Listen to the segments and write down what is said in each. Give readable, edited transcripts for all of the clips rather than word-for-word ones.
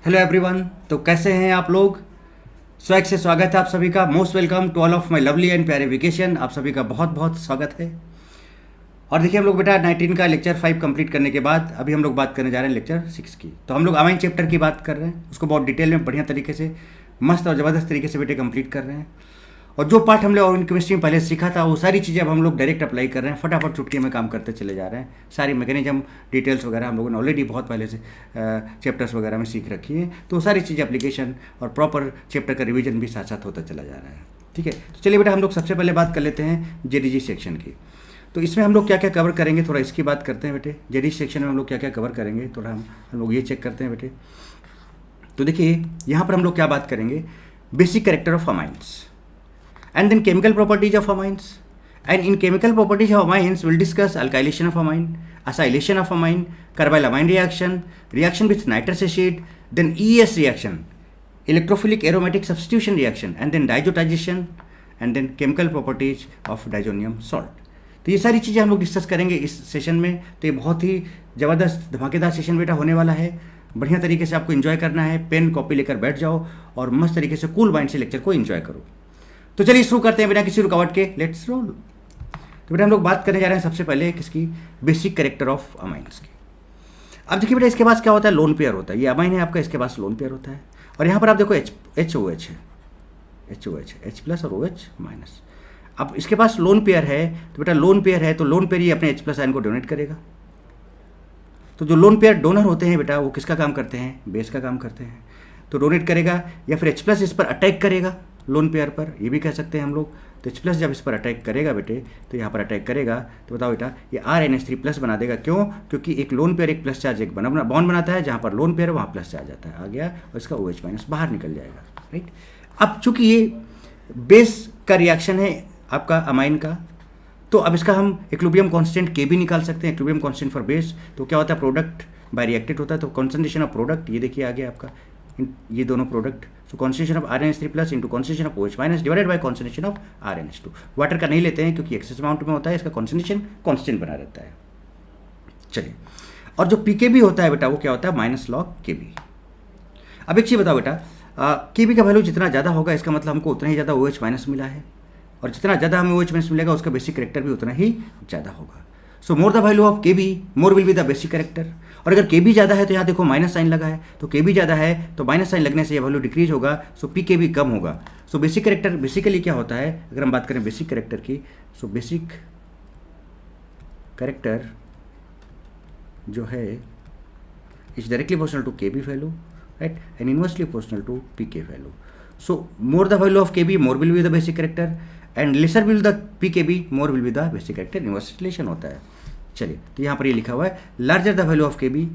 Hello everyone. तो कैसे हैं आप लोग। स्वैग से स्वागत है आप सभी का। Most welcome to all of my lovely and प्यारे वेकेशन। आप सभी का बहुत बहुत स्वागत है। और देखिए हम लोग बेटा 19 का लेक्चर 5 कंप्लीट करने के बाद अभी हम लोग बात करने जा रहे हैं लेक्चर 6 की। तो हम लोग अमाइन चैप्टर की बात कर रहे हैं, उसको बहुत डिटेल में बढ़िया तरीके से मस्त और ज़बरदस्त तरीके से बेटे कंप्लीट कर रहे हैं। और जो पार्ट हमने ऑर्गेनिक केमिस्ट्री में पहले सीखा था वो सारी चीज़ें अब हम लोग डायरेक्ट अप्लाई कर रहे हैं, फटाफट चुटकी में काम करते चले जा रहे हैं। सारी मैकेनिज्म डिटेल्स वगैरह हम लोगों ने ऑलरेडी बहुत पहले से चैप्टर्स वगैरह में सीख रखी है। तो सारी चीज़ें एप्लीकेशन और प्रॉपर चैप्टर का रिवीजन भी साथ साथ होता चला जा रहा है। ठीक है, तो चलिए बेटा हम लोग सबसे पहले बात कर लेते हैं जेडीजी सेक्शन की। तो इसमें हम लोग क्या क्या कवर करेंगे थोड़ा इसकी बात करते हैं बेटे। जेडीजी सेक्शन में हम लोग क्या क्या कवर करेंगे थोड़ा हम लोग ये चेक करते हैं बेटे। तो देखिए यहाँ पर हम लोग क्या बात करेंगे, basic character of amines and then chemical properties of amines, and in chemical properties of amines we'll discuss alkylation of amine, acylation of amine, carbylamine reaction, reaction with nitrous acid, then ES reaction, electrophilic aromatic substitution reaction, and then diazotization, and then chemical properties of diazonium salt. तो ये सारी चीज़ें हम लोग discuss करेंगे इस session में। तो ये बहुत ही ज़बरदस्त धमाकेदार सेशन बेटा होने वाला है। बढ़िया तरीके से आपको एंजॉय करना है, पेन कॉपी लेकर बैठ जाओ और मस्त तरीके से कूल माइंड से लेक्चर को एंजॉय करो। तो चलिए शुरू करते हैं बिना किसी रुकावट के, लेट्स रोल। तो बेटा हम लोग बात करने जा रहे हैं सबसे पहले किसकी, बेसिक कैरेक्टर ऑफ अमाइंस की। अब देखिए बेटा इसके पास क्या होता है, लोन पेयर होता है। ये अमाइन है आपका, इसके पास लोन पेयर होता है। और यहाँ पर आप देखो एच ओ एच है, एच प्लस और ओ एच माइनस। अब इसके पास लोन पेयर है, तो बेटा लोन पेयर है तो लोन पेयर ही अपने एच प्लस आयन को डोनेट करेगा। तो जो लोन पेयर डोनर होते हैं बेटा वो किसका काम करते हैं, बेस का काम करते हैं। तो डोनेट करेगा या फिर एच प्लस इस पर अटैक करेगा लोन पेयर पर, ये भी कह सकते हैं हम लोग। तो एच प्लस जब इस पर अटैक करेगा बेटे, तो यहाँ पर अटैक करेगा तो बताओ बेटा ये RNH3 प्लस बना देगा। क्यों? क्योंकि एक लोन पेयर एक प्लस चार्ज एक बॉन्ड बनाता है, जहाँ पर लोन पेयर वहाँ प्लस चार्ज आता है, आ गया और इसका OH माइनस बाहर निकल जाएगा। राइट, अब चूंकि ये बेस का रिएक्शन है आपका अमाइन का, तो अब इसका हम इक्विलिब्रियम कांस्टेंट के भी निकाल सकते हैं, इक्विलिब्रियम कांस्टेंट फॉर बेस। तो क्या होता है, प्रोडक्ट बाय रिएक्टेड होता है। तो कॉन्सेंट्रेशन ऑफ प्रोडक्ट ये देखिए आ गया आपका, ये दोनों product. So concentration of RNH3 plus into concentration of OH minus divided by concentration of RNH2। Water का नहीं लेते हैं क्योंकि एक्सेस अमाउंट में होता है, इसका कॉन्सेंट्रेशन कांस्टेंट बना रहता है। चलिए, और जो PKB होता है बेटा वो क्या होता है, माइनस लॉग KB। अब एक चीज़ बताओ बेटा, KB का वैल्यू जितना ज़्यादा होगा इसका मतलब हमको उतना ही ज़्यादा OH माइनस मिला है, और जितना ज़्यादा हमें OH माइनस मिलेगा उसका बेसिक कैरेक्टर भी उतना ही ज़्यादा होगा। So more the value of KB more will be the basic character. और अगर KB ज़्यादा है तो यहाँ देखो माइनस साइन लगा है, तो KB ज़्यादा है तो माइनस साइन लगने से ये वैल्यू डिक्रीज होगा, सो PKB कम होगा। सो बेसिक कैरेक्टर बेसिकली क्या होता है, अगर हम बात करें बेसिक कैरेक्टर की, सो बेसिक कैरेक्टर जो है is directly proportional to KB value, right, and inversely proportional to PK value. So more the value of KB more will be the basic character and lesser will the PKB more will be the basic character. Inverse relation होता है। चलिए, तो यहाँ पर ये लिखा हुआ है larger the value of KB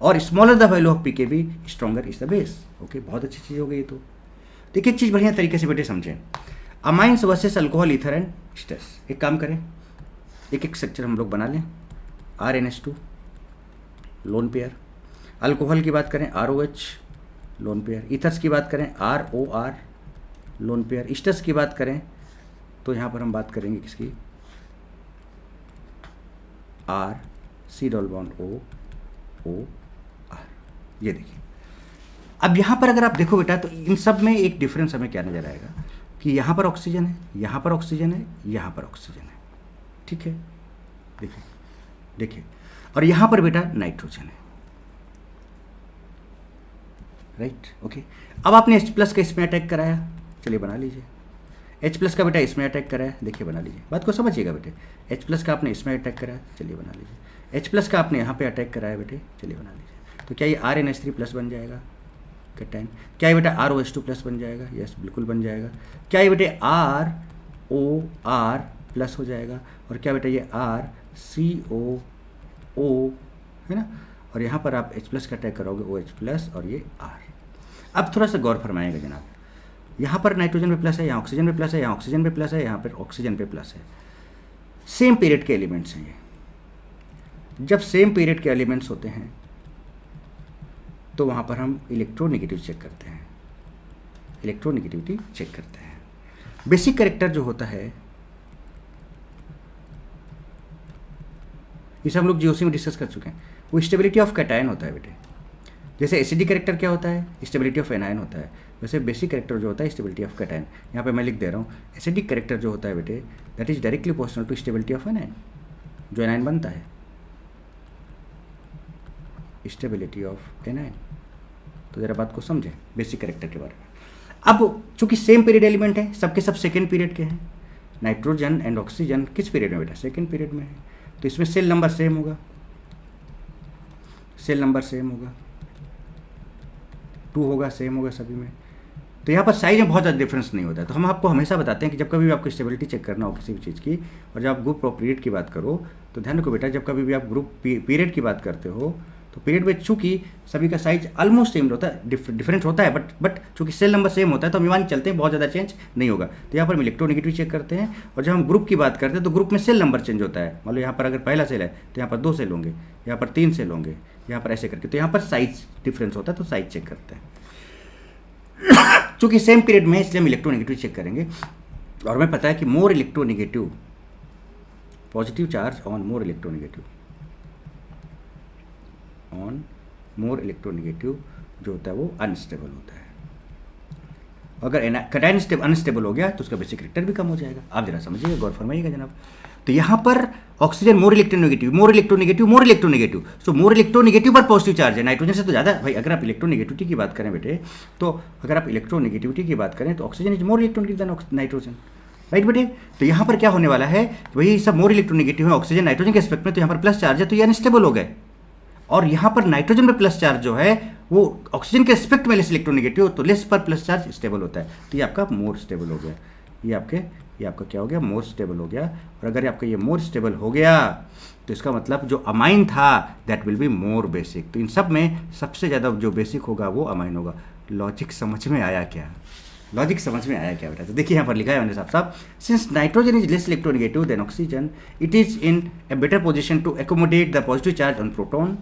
और smaller the value of PKB stronger is the base. Okay, बहुत अच्छी चीज़ हो गई। तो देखिए एक चीज़ बढ़िया तरीके से बेटे समझें, amines versus alcohol ether and esters. एक काम करें, एक एक स्ट्रक्चर हम लोग बना लें। RNH2 लोन पेयर, अल्कोहल की बात करें ROH लोन पेयर, ईथर्स की बात करें ROR लोन पेयर, स्टेस की बात करें तो यहाँ पर हम बात करेंगे किसकी, R C double bond O R। ये देखिए, अब यहाँ पर अगर आप देखो बेटा तो इन सब में एक डिफरेंस हमें क्या नजर आएगा कि यहाँ पर ऑक्सीजन है, यहाँ पर ऑक्सीजन है, यहाँ पर ऑक्सीजन है। ठीक है, देखिए देखिए, और यहाँ पर बेटा नाइट्रोजन है। Right, okay. अब आपने H प्लस का इसमें अटैक कराया, चलिए बना लीजिए। H प्लस का बेटा इसमें अटैक कराया, देखिए बना लीजिए। बात को समझिएगा बेटे, H प्लस का आपने इसमें अटैक कराया, चलिए बना लीजिए। H प्लस का आपने यहाँ पे अटैक कराया बेटे, चलिए बना लीजिए। तो क्या ये RNH3 प्लस बन जाएगा कैटायन? क्या ये बेटा ROH2 प्लस बन जाएगा? यस, बिल्कुल बन जाएगा। क्या ये बेटे ROR प्लस हो जाएगा? और क्या बेटा ये RCOO है ना, और यहाँ पर आप H प्लस का अटैक करोगे OH प्लस और ये R। अब थोड़ा सा गौर फरमाएगा जनाब, यहाँ पर नाइट्रोजन पे प्लस है, यहाँ ऑक्सीजन पे प्लस है, यहाँ ऑक्सीजन पे प्लस है, यहाँ पर ऑक्सीजन पे प्लस है। सेम पीरियड के एलिमेंट्स हैं ये। जब सेम पीरियड के एलिमेंट्स होते हैं तो वहाँ पर हम इलेक्ट्रोनेगेटिव चेक करते हैं, इलेक्ट्रोनेगेटिविटी चेक करते हैं। बेसिक कैरेक्टर जो होता है इसे हम लोग जीओसी में डिस्कस कर चुके हैं, वो स्टेबिलिटी ऑफ कैटायन होता है बेटे। जैसे एसिडिक कैरेक्टर क्या होता है, स्टेबिलिटी ऑफ एनायन होता है, वैसे बेसिक कैरेक्टर जो होता है स्टेबिलिटी ऑफ कैटायन। यहाँ पे मैं लिख दे रहा हूँ, एसिडिक कैरेक्टर जो होता है बेटे that is directly proportional to stability of anion, जो एनायन बनता है, स्टेबिलिटी ऑफ एनायन। तो जरा बात को समझें बेसिक कैरेक्टर के बारे में। अब चूंकि सेम पीरियड एलिमेंट है, सबके सब सेकेंड पीरियड के हैं, नाइट्रोजन एंड ऑक्सीजन किस पीरियड में बेटा, सेकेंड पीरियड में है, तो इसमें सेल नंबर सेम होगा, सेल नंबर सेम होगा, 2 होगा, सेम होगा सभी में। तो यहाँ पर साइज में बहुत ज़्यादा डिफरेंस नहीं होता है। तो हम आपको हमेशा बताते हैं कि जब कभी भी आपको स्टेबिलिटी चेक करना हो किसी भी चीज़ की, और जब आप ग्रुप ऑफ पीरियड की बात करो तो ध्यान रखो बेटा, जब कभी भी आप ग्रुप पीरियड की बात करते हो तो पीरियड में चूंकि सभी का साइज ऑलमोस्ट सेम होता है, डिफरेंट होता है, बट चूंकि सेल नंबर सेम होता है तो हम मान चलते हैं बहुत ज़्यादा चेंज नहीं होगा। तो यहाँ पर हम इलेक्ट्रोनेगेटिव चेक करते हैं, और जब हम ग्रुप की बात करते हैं तो ग्रुप में सेल नंबर चेंज होता है। मान लो यहाँ पर अगर पहला सेल है तो यहाँ पर 2 सेल होंगे, यहाँ पर 3 सेल होंगे, यहाँ पर ऐसे करके, तो यहाँ पर साइज डिफरेंस होता है तो साइज चेक करते हैं। चूंकि सेम पीरियड में इसलिए हम इलेक्ट्रोनेगेटिव चेक करेंगे, और हमें पता है कि more electronegative, positive charge on more electronegative, on more electronegative जो होता है वो अनस्टेबल होता है। अगर कैटायन अनस्टेबल हो गया तो उसका बेसिक कैरेक्टर भी कम हो जाएगा। आप जरा समझिएगा, गौर फरमाइएगा जनाब। तो यहाँ पर oxygen more electronegative, more electronegative, more electronegative, so more electronegative पर पॉजिटिव चार्ज है, नाइट्रोजन से तो ज़्यादा। भाई अगर आप इलेक्ट्रोनेगेटिविटी की बात करें बेटे, तो अगर आप इलेक्ट्रोनेगेटिविटी की बात करें तो oxygen is more electronegative than nitrogen, right बेटे। तो यहाँ पर क्या होने वाला है, वही सब मोर इलेक्ट्रोनेगेटिव है, ऑक्सीजन नाइट्रोजन के एस्पेक्ट में, तो यहाँ पर प्लस चार्ज है तो ये अनस्टेबल हो गए। और यहाँ पर नाइट्रोजन में प्लस चार्ज जो है वो ऑक्सीजन के एस्पेक्ट में लेस इलेक्ट्रोनेगेटिव, तो लेस पर प्लस चार्ज स्टेबल होता है, तो ये आपका मोर स्टेबल हो गया। ये आपका क्या हो गया, मोर स्टेबल हो गया। और अगर आपका ये मोर स्टेबल हो गया तो इसका मतलब जो अमाइन था that will be more basic. तो इन सब में सबसे ज़्यादा जो बेसिक होगा वो अमाइन होगा। लॉजिक समझ में आया क्या, लॉजिक समझ में आया क्या बेटा। तो देखिए यहाँ पर लिखा है मैंने साहब, since nitrogen is less electronegative than oxygen, it is in a better position to accommodate the positive charge on proton,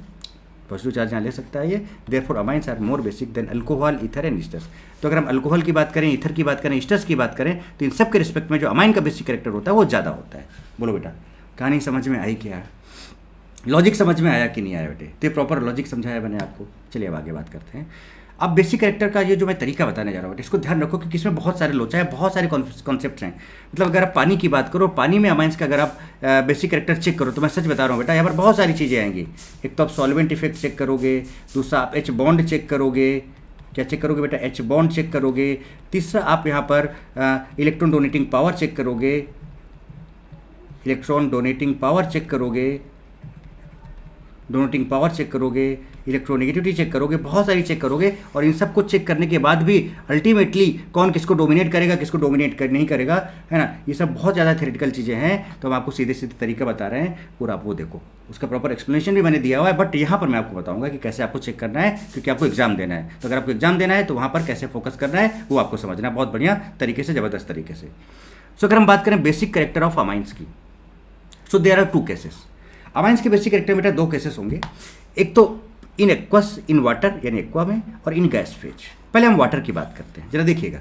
positive charge यहाँ ले सकता है ये, therefore amines are more basic than alcohol, ether and esters. तो अगर हम alcohol की बात करें, ईथर की बात करें, ईस्टर्स की बात करें, तो इन सब के रिस्पेक्ट में जो अमाइन का बेसिक कैरेक्टर होता है वो ज़्यादा होता है। बोलो बेटा, कहानी समझ में आई क्या, लॉजिक समझ में आया कि नहीं आया बेटे। तो प्रॉपर लॉजिक समझाया मैंने आपको। चलिए अब आगे बात करते हैं। अब बेसिक कैरेक्टर का ये जो मैं तरीका बताने जा रहा हूँ बेटे, इसको ध्यान रखो कि इसमें बहुत सारे लोचा है, बहुत सारे कॉन्सेप्ट्स हैं। मतलब अगर आप पानी की बात करो, पानी में अमाइंस का अगर आप बेसिक कैरेक्टर चेक करो, तो मैं सच बता रहा हूँ बेटा, यहाँ पर बहुत सारी चीज़ें आएंगी। एक तो आप सॉल्वेंट इफेक्ट चेक करोगे, दूसरा आप एच बॉन्ड चेक करोगे, क्या चेक करोगे बेटा, एच बॉन्ड चेक करोगे, तीसरा आप यहाँ पर इलेक्ट्रॉन डोनेटिंग पावर चेक करोगे, इलेक्ट्रॉन डोनेटिंग पावर चेक करोगे, डोनेटिंग पावर चेक करोगे, इलेक्ट्रोनेगेटिविटी चेक करोगे, बहुत सारी चेक करोगे। और इन सब को चेक करने के बाद भी अल्टीमेटली कौन किसको डोमिनेट करेगा, किसको डोमिनेट नहीं करेगा, है ना, ये सब बहुत ज़्यादा थ्योरेटिकल चीज़ें हैं। तो हम आपको सीधे सीधे तरीका बता रहे हैं, पूरा आप वो देखो, उसका प्रॉपर एक्सप्लेनेशन भी मैंने दिया हुआ है। बट यहाँ पर मैं आपको बताऊँगा कि कैसे आपको चेक करना है, क्योंकि आपको एग्जाम देना है। तो अगर आपको एग्जाम देना है तो वहाँ पर कैसे फोकस करना है वो आपको समझना है बहुत बढ़िया तरीके से, ज़बरदस्त तरीके से। सो अगर हम बात करें बेसिक कैरेक्टर ऑफ अमाइंस की, so there are 2 cases. Amines के बेसिक कैरेक्टर बेटा 2 केसेस होंगे, एक तो इन एक्वस, इन वाटर यानी एक्वा में, और इन गैस फेज। पहले हम वाटर की बात करते हैं, जरा देखिएगा।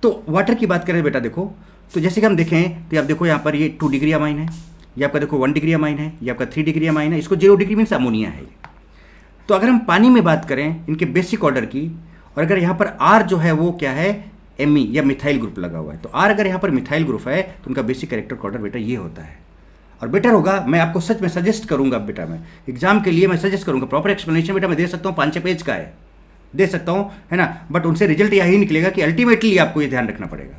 तो वाटर की बात करें बेटा, देखो तो जैसे कि हम देखें तो आप देखो यहाँ पर ये 2 डिग्री अमाइन है, ये आपका देखो 1 डिग्री अमाइन है, ये आपका 3 डिग्री अमाइन है, इसको 0 डिग्री मीन्स अमोनिया है। तो अगर हम पानी में बात करें इनके बेसिक ऑर्डर की, और अगर यहाँ पर आर जो है वो क्या है, एमी या मिथाइल ग्रुप लगा हुआ है, तो आर अगर यहाँ पर मिथाइल ग्रुप है तो उनका बेसिक कैरेक्टर ऑर्डर बेटा ये होता है। और बेटर होगा, मैं आपको सच में सजेस्ट करूंगा बेटा, मैं एग्जाम के लिए मैं सजेस्ट करूंगा, प्रॉपर एक्सप्लेनेशन बेटा मैं दे सकता हूँ, 5-6 पेज का है, दे सकता हूँ, है ना। बट उनसे रिजल्ट यही निकलेगा कि अल्टीमेटली आपको ये ध्यान रखना पड़ेगा।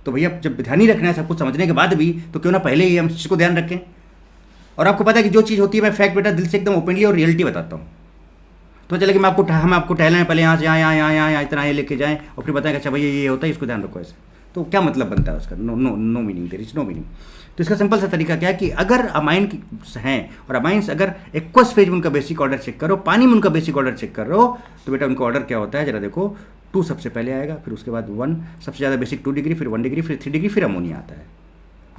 तो भैया जब ध्यान ही रखना है सब कुछ समझने के बाद भी, तो क्यों ना पहले ही हम इसको ध्यान रखें। और आपको पता है कि जो चीज़ होती है मैं फैक्ट बेटा दिल से एकदम ओपनली और रियलिटी बताता हूँ। तो चले कि हम आपको टहलाएं, पहले यहाँ से यहाँ इतना ये लेके जाएँ, और फिर बताएं अच्छा भैया ये होता है, इसको ध्यान रखो ऐसे, तो क्या मतलब बनता है उसका, no meaning, there is no meaning. तो इसका सिंपल सा तरीका क्या है कि अगर अमाइन हैं और अमाइंस अगर एक्वस फेज में उनका बेसिक ऑर्डर चेक करो, पानी में उनका बेसिक ऑर्डर चेक करो, तो बेटा उनका ऑर्डर क्या होता है, जरा देखो 2 सबसे पहले आएगा, फिर उसके बाद 1 सबसे ज़्यादा बेसिक 2 डिग्री, फिर 1 डिग्री, फिर 3 डिग्री, फिर अमोनिया आता है।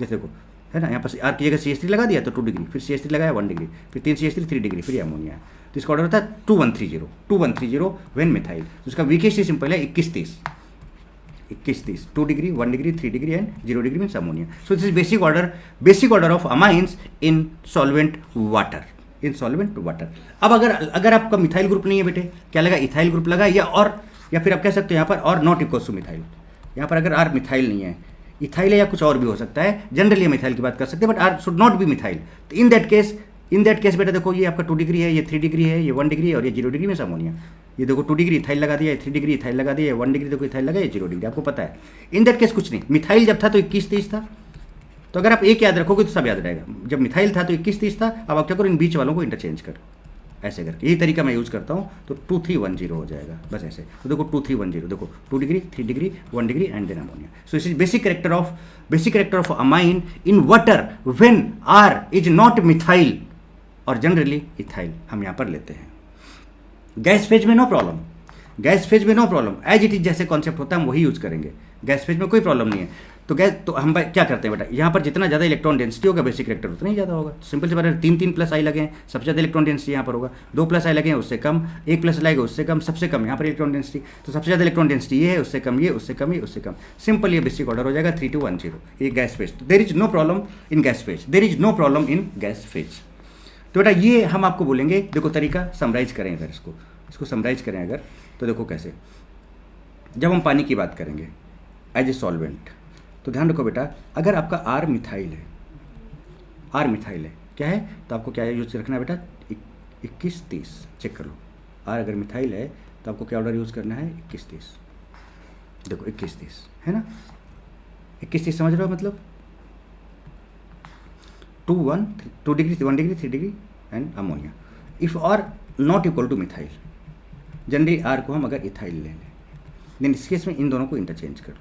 जैसे देखो है ना, यहाँ पर आर की जगह CH3 लगा दिया तो 2 डिग्री, फिर CH3 लगाया 1 डिग्री, फिर 3 CH3 3 डिग्री, फिर अमोनिया। तो इसका ऑर्डर होता है 2130 व्हेन मिथाइल। तो उसका वीकेसी सिंपल है 2130, 2 degree, 1 degree, 3 degree and 0 degree means ammonia. So this is basic order of amines in solvent water. In solvent water. अब अगर आपका मिथाइल ग्रुप नहीं है बेटे, क्या लगा, इथाइल ग्रुप लगा, या फिर आप कह सकते हो यहाँ पर और नॉट इक्वल्स टू मिथाइल। यहाँ पर अगर आर मिथाइल नहीं है, इथाइल है या कुछ और भी हो सकता है, जनरली मिथाइल की बात कर सकते हैं, but R should not be methyl. तो इन दैट केस बेटा देखो, ये आपका 2 डिग्री है, ये 3 डिग्री है, ये 1 डिग्री है और ये 0 डिग्री में अमोनिया। ये देखो 2 डिग्री इथाइल लगा दिया, 3 डिग्री इथाइल लगा दिया, 1 डिग्री देखो इथाइल लगा, ये 0 डिग्री, आपको पता है। इन दैट केस कुछ नहीं, मिथाइल जब था तो 21-23 था, तो अगर आप एक याद रखोगे तो सब याद रहेगा। जब मिथाइल था तो 21-30 था। अब आप क्या करो, इन बीच वालों को इंटरचेंज करो, ऐसे करके, यही तरीका मैं यूज़ करता हूँ। तो 2-3-1-0 हो जाएगा, बस ऐसे। तो देखो 2-3-1-0, देखो 2 degree, 3 degree, 1 degree and then ammonia. So this is basic character of amine in water when R is not methyl और जनरली इथाइल हम यहाँ पर लेते हैं। गैस फेज में no problem, as it is जैसे कॉन्सेप्ट होता है हम वही यूज करेंगे। गैस फेज में कोई प्रॉब्लम नहीं है। तो हम क्या करते हैं बेटा, यहाँ पर जितना ज़्यादा इलेक्ट्रॉन डेंसिटी होगा बेसिक कैरेक्टर उतना ही ज़्यादा होगा। सिंपल से बात है, 3 प्लस आई लगे हैं, सबसे ज़्यादा इलेक्ट्रॉन डेंसिटी यहाँ पर होगा। 2 प्लस आई लगे हैं, उससे कम। 1 प्लस लगेगा, उससे कम, सबसे कम यहाँ पर इलेक्ट्रॉन डेंसिटी। तो सबसे ज़्यादा इलेक्ट्रॉन डेंसिटी ये है, उससे कम ये, उससे कम ये, उससे कम। सिंपल ये बेसिक ऑर्डर हो जाएगा 3-2-1-0। ये गैस फेज। तो there is no problem in gas phase, तो बेटा ये हम आपको बोलेंगे। देखो तरीका समराइज करें, अगर इसको समराइज करें अगर, तो देखो कैसे। जब हम पानी की बात करेंगे एज ए सॉल्वेंट, तो ध्यान रखो बेटा, अगर आपका आर मिथाइल है, क्या है, तो आपको क्या यूज रखना है बेटा, 21-30। चेक कर लो, आर अगर मिथाइल है तो आपको क्या ऑर्डर यूज़ करना है, 21-30। देखो 21-30 है ना, 21-30 समझ रहे हो, मतलब 2 degree, 1 degree, 3 degree and ammonia. If R not equal to methyl, generally R को हम अगर इथाइल ले लें, देन इस केस में इन दोनों को इंटरचेंज कर लो,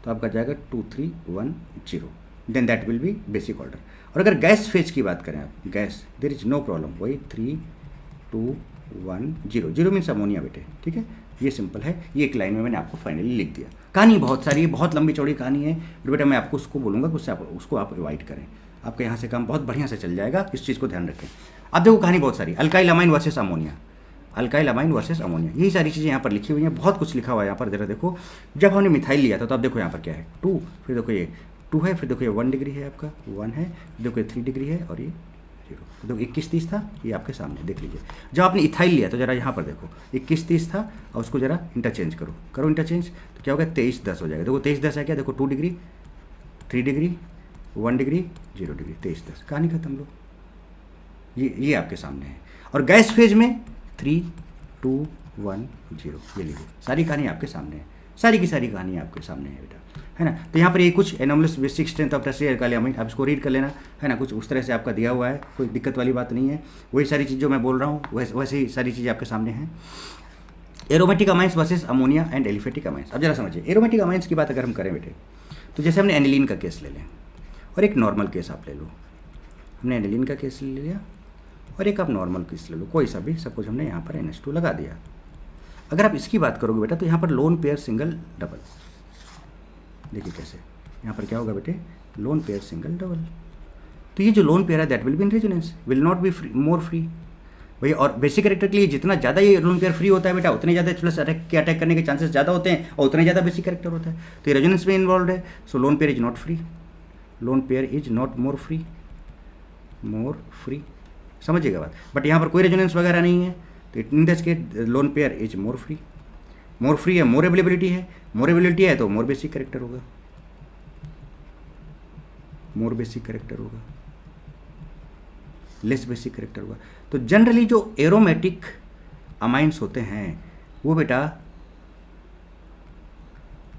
तो आपका जाएगा 2-3-1-0, then that will be basic order. और अगर गैस फेज की बात करें आप, gas, there is no problem, वही 3-2-1-0, 0 मीन्स अमोनिया बेटे, ठीक है। ये सिंपल है, ये एक लाइन में मैंने आपको फाइनली लिख दिया। कहानी बहुत सारी है, बहुत लंबी चौड़ी कहानी है, बट बेटा मैं आपको उसको बोलूँगा कि उसको आप अवॉइड करें, आपका यहाँ से काम बहुत बढ़िया से चल जाएगा। इस चीज़ को ध्यान रखें। अब देखो कहानी बहुत सारी, अल्काइल अमाइन वर्सेस अमोनिया, यही सारी चीज़ें यहाँ पर लिखी हुई हैं, बहुत कुछ लिखा हुआ है यहाँ पर। जरा देखो, जब हमने मिथाइल लिया था तो अब देखो यहाँ पर क्या है, 2, फिर देखो ये 2 है, फिर देखो ये 1 डिग्री है, आपका 1 है, देखो ये 3 डिग्री है और ये 0। तो देखो 21-30 था, ये आपके सामने देख लीजिए। जब आपने इथाइल लिया तो जरा यहाँ पर देखो 21-30 था, और उसको जरा इंटरचेंज करो इंटरचेंज, तो क्या होगा, 23-10 हो जाएगा। देखो 23-10 है क्या, देखो 2 डिग्री, 3 डिग्री, 1 डिग्री, 0 डिग्री, 23-10, कहानी खत्म। लो ये आपके सामने है। और गैस फेज में 3-2-1-0, ये लिखो, सारी कहानी आपके सामने है, सारी की सारी कहानी आपके सामने है बेटा, है ना। तो यहाँ पर ये कुछ anomalous basic strength of tertiary alkyl amine, आप इसको रीड कर लेना, है ना। कुछ उस तरह से आपका दिया हुआ है, कोई दिक्कत वाली बात नहीं है। वही सारी चीज़ जो मैं बोल रहा हूँ वैसे ही सारी चीज़ें आपके सामने हैं। Aromatic amines versus ammonia and aliphatic amines. अब जरा समझिए, एरोमेटिक अमाइंस की बात अगर हम करें बेटे, तो जैसे हमने एनिलीन का केस ले लें और एक नॉर्मल केस आप ले लो। हमने एनिलीन का केस ले लिया और एक आप नॉर्मल केस ले लो, कोई सा भी, सपोज हमने यहाँ पर NH2 लगा दिया। अगर आप इसकी बात करोगे बेटा, तो यहाँ पर लोन पेयर सिंगल डबल, देखिए कैसे, यहाँ पर क्या होगा बेटे, लोन पेयर सिंगल डबल। तो ये जो लोन पेयर है that will be in resonance, will not be more free भैया। और बेसिक कैरेक्टर के लिए जितना ज़्यादा ये लोन पेयर फ्री होता है बेटा, उतने ज़्यादा प्लस अटैक करने के चांसेस ज़्यादा होते हैं और उतने ज़्यादा बेसिक कैरेक्टर होता है। तो ये रेजोनेंस में इन्वॉल्व है। So lone pair is not free, lone pair is not more free, समझिएगा बात। बट यहाँ पर कोई रेजोनेंस वगैरह नहीं है, तो in this case loan pair is more free है, मोर अवेलेबिलिटी है तो मोर बेसिक कैरेक्टर होगा, लेस बेसिक कैरेक्टर होगा। तो जनरली जो एरोमेटिक अमाइंस होते हैं वो बेटा,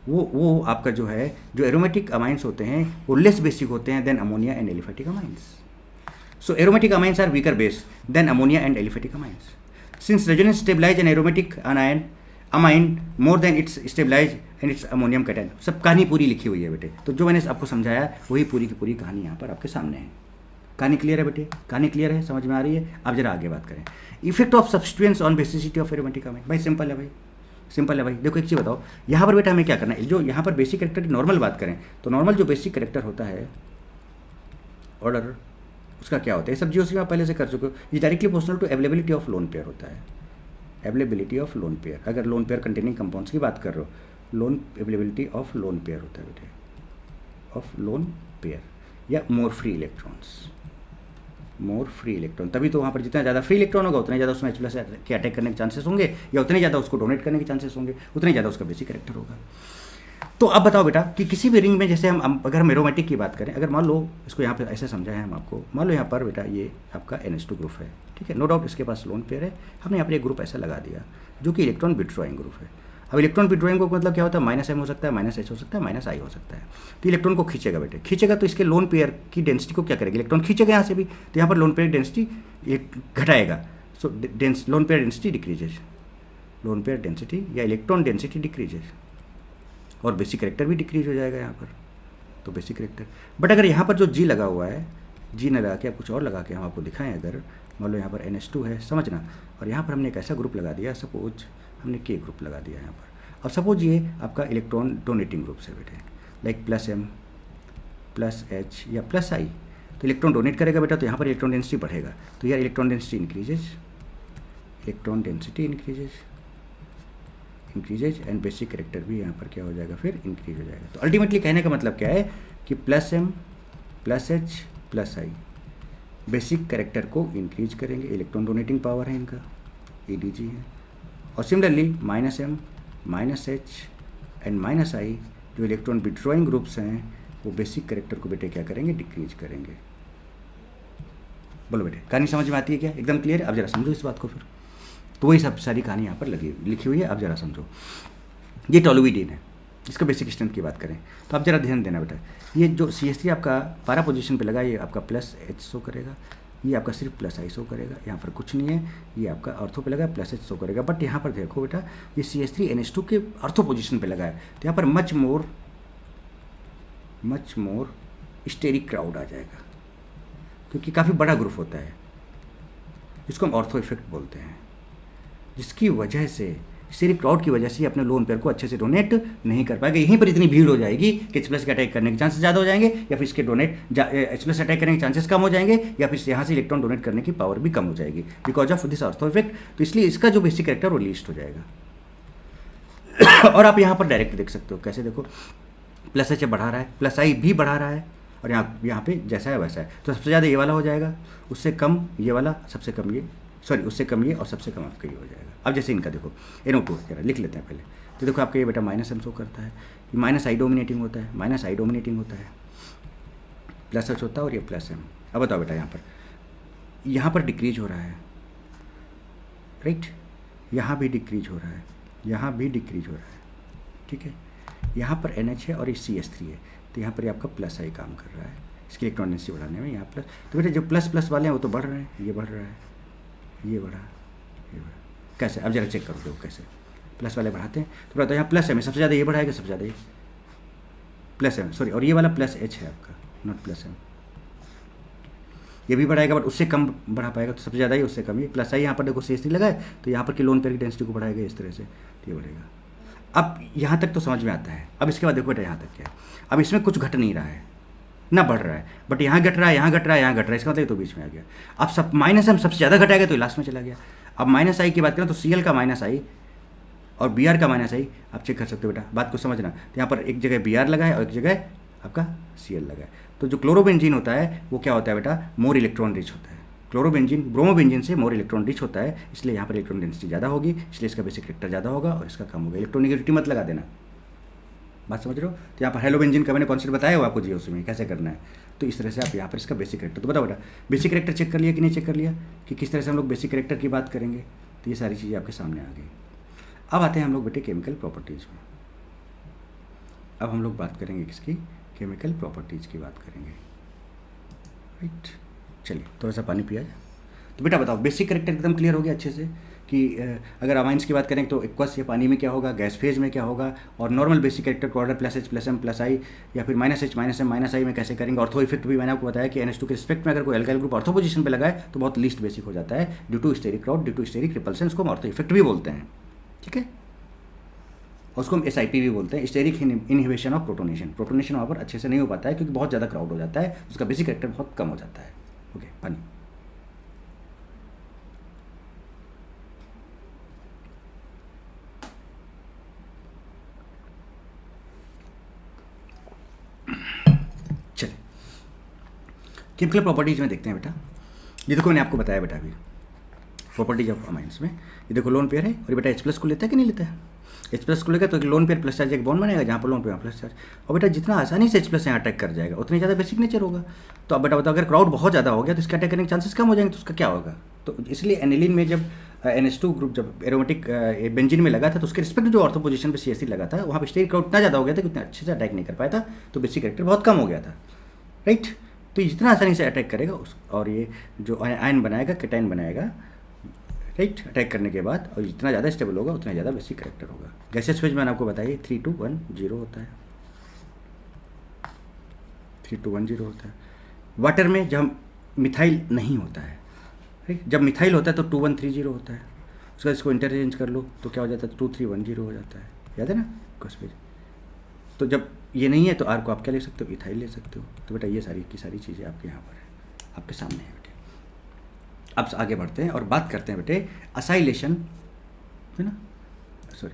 वो आपका जो है, जो एरोमेटिक अमाइंस होते हैं वो लेस बेसिक होते हैं than ammonia and aliphatic amines. So aromatic amines are weaker base than ammonia and aliphatic amines. Since resonance stabilize an aromatic amine more than its stabilize and its ammonium cation. सब कहानी पूरी लिखी हुई है बेटे। तो जो मैंने आपको समझाया वही पूरी की पूरी कहानी यहाँ पर आपके सामने है। कहानी क्लियर है बेटे, कहानी क्लियर है, समझ में आ रही है। अब जरा आगे बात करें, effect of substituents on basicity of aromatic amine. भाई सिंपल है भाई। देखो एक चीज़ बताओ, यहाँ पर बेटा हमें क्या करना है, जो यहाँ पर बेसिक कैरेक्टर की नॉर्मल बात करें तो नॉर्मल जो बेसिक कैरेक्टर होता है ऑर्डर, उसका क्या होता है, सब जीओसी में आप पहले से कर चुके हो। ये directly proportional to availability of lone pair होता है, अवेलेबिलिटी ऑफ लोन पेयर। अगर लोन पेयर कंटेनिंग कंपाउंड्स की बात कर रहे हो, lone availability of lone pair होता है बेटे, ऑफ लोन पेयर या more free electrons. More free electron, तभी तो वहाँ पर जितना ज़्यादा फ्री इलेक्ट्रॉन होगा उतने ज़्यादा उसमें H+ के अटैक करने के चांसेस होंगे, या उतने ज़्यादा उसको डोनेट करने के चांसेस होंगे, उतने ज़्यादा उसका बेसिक कैरेक्टर होगा। तो अब बताओ बेटा कि किसी भी रिंग में जैसे हम अगर हम एरोमेटिक की बात करें, अगर मान लो इसको यहाँ पे ऐसे समझाया है हम आपको, मान लो यहाँ पर बेटा ये आपका NH2 ग्रुप है, ठीक है, नो डाउट इसके पास लोन पेयर है, हमने यहाँ पर एक ग्रुप ऐसा लगा दिया जो कि इलेक्ट्रॉन विथड्रॉइंग ग्रुप है। अब इलेक्ट्रॉन विथड्रॉइंग को मतलब क्या होता है, -m हो सकता है, -H हो सकता है, -I हो सकता है। तो इलेक्ट्रॉन को खींचेगा बेटे, खींचेगा तो इसके लोन पेयर की डेंसिटी को क्या करेगा, इलेक्ट्रॉन खींचेगा यहाँ से भी, तो यहाँ पर लोन पेयर डेंसिटी घटाएगा। So lone pair density decreases, lone pair density या इलेक्ट्रॉन डेंसिटी डिक्रीजेज, और बेसिक कैरेक्टर भी डिक्रीज हो जाएगा यहाँ पर, तो बेसिक कैरेक्टर। बट अगर यहाँ पर जो G लगा हुआ है, G न लगा के आप कुछ और लगा के हम आपको दिखाएं, अगर मान लो यहाँ पर NH2 है, समझना, और यहाँ पर हमने एक ऐसा ग्रुप लगा दिया, सपोज हमने K ग्रुप लगा दिया यहाँ पर। अब सपोज ये आपका इलेक्ट्रॉन डोनेटिंग ग्रुप से बेटे, लाइक +m +H या +I, तो इलेक्ट्रॉन डोनेट करेगा बेटा, तो यहाँ पर इलेक्ट्रॉन डेंसिटी बढ़ेगा, तो यार electron density increases, electron density increases and basic character भी यहाँ पर क्या हो जाएगा, फिर इंक्रीज हो जाएगा। तो अल्टीमेटली कहने का मतलब क्या है कि +m +H +I basic character को इंक्रीज करेंगे, इलेक्ट्रॉन डोनेटिंग पावर है इनका, EDG है, और similarly -m -H and -I जो इलेक्ट्रॉन विथड्रॉइंग ग्रुप्स हैं वो बेसिक कैरेक्टर को बेटे क्या करेंगे, डिक्रीज करेंगे। बोलो बेटे कहानी समझ में आती है क्या, एकदम क्लियर है? अब जरा समझो इस बात को फिर। तो वही सब सारी कहानी यहाँ पर लिखी हुई है, अब जरा समझो। ये टोलुइडिन है, इसका बेसिक स्ट्रेंथ की बात करें तो आप जरा ध्यान देना बेटा, ये जो CH3 आपका पारा पोजीशन पे लगा, ये आपका +H शो करेगा, ये आपका सिर्फ +I शो करेगा, यहाँ पर कुछ नहीं है, ये आपका ऑर्थो पे लगा +H शो करेगा। बट यहाँ पर देखो बेटा, ये CH3 NH2 के ऑर्थो पोजीशन पे लगा है, तो यहाँ पर मच मोर स्टेरिक क्राउड आ जाएगा, क्योंकि काफ़ी बड़ा ग्रुप होता है, इसको हम ऑर्थो इफेक्ट बोलते हैं, जिसकी वजह से स्टेरिक क्राउड की वजह से अपने लोन पेयर को अच्छे से डोनेट नहीं कर पाएगा। यहीं पर इतनी भीड़ हो जाएगी कि H+ के अटैक करने के चांसेस ज़्यादा हो जाएंगे, या फिर इसके H+ अटैक करने के चांसेस कम हो जाएंगे, या फिर यहाँ से इलेक्ट्रॉन डोनेट करने की पावर भी कम हो जाएगी because of this ortho effect. तो इसलिए इसका जो बेसिक कैरेक्टर वो लीस्ट हो जाएगा। और आप यहाँ पर डायरेक्ट देख सकते हो, कैसे देखो, +H बढ़ा रहा है, +I भी बढ़ा रहा है, और यहाँ पे जैसा है वैसा है, तो सबसे ज़्यादा ये वाला हो जाएगा, उससे कम ये वाला, सबसे कम ये, सॉरी उससे कम ये, और सबसे कम आपका ये हो जाएगा। अब जैसे इनका देखो NO2 जरा लिख लेते हैं पहले, तो देखो आपका ये बेटा -m शो करता है, ये -I डोमिनेटिंग होता है, -I डोमिनेटिंग होता है, +H होता है, और ये +m। अब बताओ बेटा यहाँ पर डिक्रीज हो रहा है, राइट, यहाँ भी डिक्रीज हो रहा है, यहाँ भी डिक्रीज हो रहा है, ठीक है, यहाँ पर NH है और ये CH3 है, तो यहाँ पर ये आपका +I काम कर रहा है इसकी इलेक्ट्रॉन डेंसिटी बढ़ाने में, यहाँ प्लस। तो बेटा जो प्लस वाले हैं वो तो बढ़ रहे हैं, ये बढ़ रहा है, ये बढ़ा, ये बढ़ा, कैसे? अब जरा चेक करो देखो कैसे प्लस वाले बढ़ाते हैं, तो बताओ यहाँ +m है, सबसे ज़्यादा ये बढ़ाएगा, सबसे ज़्यादा ये +m, सॉरी, और ये वाला +H है आपका, नॉट +m, ये भी बढ़ाएगा बट उससे कम बढ़ा पाएगा, तो सबसे ज़्यादा ही, उससे कम ही +I। यहाँ पर देखो CH3 लगा है, तो यहाँ पर की लोन पेयर की डेंसिटी को बढ़ाएगा इस तरह से, तो ये बढ़ेगा। अब यहाँ तक तो समझ में आता है। अब इसके बाद देखो बेटा यहाँ तक क्या है, अब इसमें कुछ घट नहीं रहा है ना बढ़ रहा है, बट यहाँ घट रहा है, यहाँ घट रहा है, यहाँ घट रहा है, इसका मतलब तो बीच में आ गया। अब सब -m सबसे ज़्यादा घटाएगा तो लास्ट में चला गया। अब -I की बात करें तो Cl का -I और Br का -I आप चेक कर सकते हो बेटा, बात को समझना। तो यहाँ पर एक जगह Br लगा है और एक जगह आपका Cl लगा है। तो जो क्लोरोबेंजीन होता है वो क्या होता है बेटा, मोर इलेक्ट्रॉन रिच होता है। क्लोरोबेंजीन ब्रोमोबेंजीन से मोर इलेक्ट्रॉन रिच होता है, इसलिए यहाँ पर इलेक्ट्रॉन डेंसिटी ज़्यादा होगी, इसलिए इसका बेसिक कैरेक्टर ज़्यादा होगा और इसका कम होगा। इलेक्ट्रॉनिक मत लगा देना, बात समझ रहे हो? तो यहाँ पर हेलोबेंजीन का मैंने कॉन्सेप्ट बताया हो आपको जी, उसमें कैसे करना है। तो इस तरह से आप यहाँ पर इसका बेसिक कैरेक्टर, तो बताओ बेटा बेसिक कैरेक्टर चेक कर लिया कि नहीं चेक कर लिया, कि किस तरह से हम लोग बेसिक कैरेक्टर की बात करेंगे। तो ये सारी चीज़ें आपके सामने आ गई। अब आते हैं हम लोग बेटे केमिकल प्रॉपर्टीज़ में। अब हम लोग बात करेंगे किसकी, केमिकल प्रॉपर्टीज़ की बात करेंगे, राइट। चलिए थोड़ा सा पानी पिया जाए। तो बेटा बताओ बेसिक कैरेक्टर एकदम क्लियर हो गया अच्छे से, कि अगर अमाइंस की बात करें तो एक्वस या पानी में क्या होगा, गैस फेज में क्या होगा, और नॉर्मल बेसिक कैरेक्टर को ऑर्डर +H +m +I या फिर -H -m -I में कैसे करेंगे। ऑर्थो इफेक्ट भी मैंने आपको बताया कि NH2 के रिस्पेक्ट में अगर कोई एल्काइल ग्रुप ऑर्थो पोजीशन पे लगाए तो बहुत लीस्ट बेसिक हो जाता है due to steric crowd, due to steric repulsion, उसको हम ऑर्थो इफेक्ट भी बोलते हैं, ठीक है। और उसको हम SIP भी बोलते हैं, steric inhibition of protonation. Protonation वहाँ पर अच्छे से नहीं हो पाता है क्योंकि बहुत ज़्यादा क्राउड हो जाता है, उसका बेसिक कैरेक्टर बहुत कम हो जाता है। ओके, पानी। चलिए केमिकल प्रॉपर्टीज में देखते हैं बेटा। ये देखो मैंने आपको बताया बेटा अभी प्रॉपर्टीज ऑफ अमाइंस में, ये देखो लोन पेयर है और ये बेटा H प्लस को लेता है कि नहीं लेता है? H प्लस को लेगा तो एक लोन पेयर प्लस चार्ज एक बॉन्ड बनेगा, जहाँ पर लोन पेयर प्लस चार्ज, और बेटा जितना आसानी से H प्लस यहाँ अटैक कर जाएगा उतनी ज़्यादा बेसिक नेचर होगा। तो अब बेटा बताओ अगर क्राउड बहुत ज़्यादा हो गया तो इसके अटैक करने के चांसेस कम हो जाएंगे, तो उसका क्या होगा? तो इसलिए एनिलीन में जब NH2 ग्रुप जब एरोमेटिक बेंजीन में लगा था तो उसके रिस्पेक्ट जो ऑर्थो पोजीशन पे CH3 लगा था वहाँ पे स्टेरिक क्राउड इतना ज़्यादा हो गया था कि उतना अच्छे से अटैक नहीं कर पाया था, तो बेसिक कैरेक्टर बहुत कम हो गया था, राइट। तो ये जितना आसानी से अटैक करेगा और ये जो आयन बनाएगा कैटायन बनाएगा, राइट, अटैक करने के बाद, और जितना ज़्यादा स्टेबल होगा उतना ज़्यादा बेसिक कैरेक्टर होगा। गैसेस फेज मैंने आपको बताइए 3-2-1-0 होता है, 3-2-1-0 होता है। वाटर में जब मिथाइल नहीं होता है, राइट, जब मिथाइल होता है तो 2-1-3-0 होता है, उसका इसको इंटरचेंज कर लो तो क्या हो जाता है 2-3-1-0 हो जाता है, याद है ना गैस फेज। तो जब ये नहीं है तो आर को आप क्या ले सकते हो, इथाइल ले सकते हो। तो बेटा ये सारी की सारी चीज़ें आपके यहाँ पर है, आपके सामने है बेटे। अब आगे बढ़ते हैं और बात करते हैं बेटे असाइलेशन, है ना, सॉरी।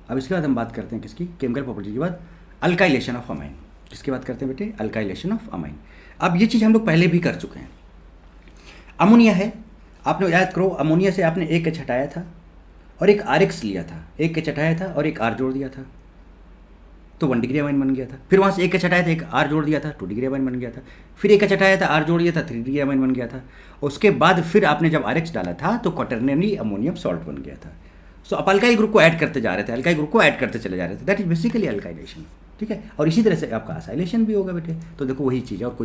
अब इसके बाद हम बात करते हैं किसकी, केमिकल प्रॉपर्टी के बाद अल्काइलेशन ऑफ अमाइन। किसकी बात करते हैं बेटे, अल्काइलेशन ऑफ अमाइन। अब ये चीज़ हम लोग पहले भी कर चुके हैं। अमोनिया है, आपने याद करो, अमोनिया से आपने एक H हटाया था और एक RX लिया था, एक H हटाया था और एक R जोड़ दिया था, तो 1 डिग्री अमाइन बन गया था। फिर वहाँ से एक H हटाया था, एक R जोड़ दिया था, 2 डिग्री अमाइन बन गया था। फिर एक H हटाया था, R जोड़ दिया था, 3 डिग्री अमाइन बन गया था। उसके बाद फिर आपने जब RX डाला था तो क्वाटरनरी अमोनियम सॉल्ट बन गया था। सो आप अल्काइल ग्रुप को ऐड करते जा रहे थे, अल्काइल ग्रुप को ऐड करते चले जा रहे थे, दैट इज बेसिकली अल्काइलेशन, ठीक है। और इसी तरह से आपका असाइलेशन भी होगा बेटे। तो देखो वही चीज़ है और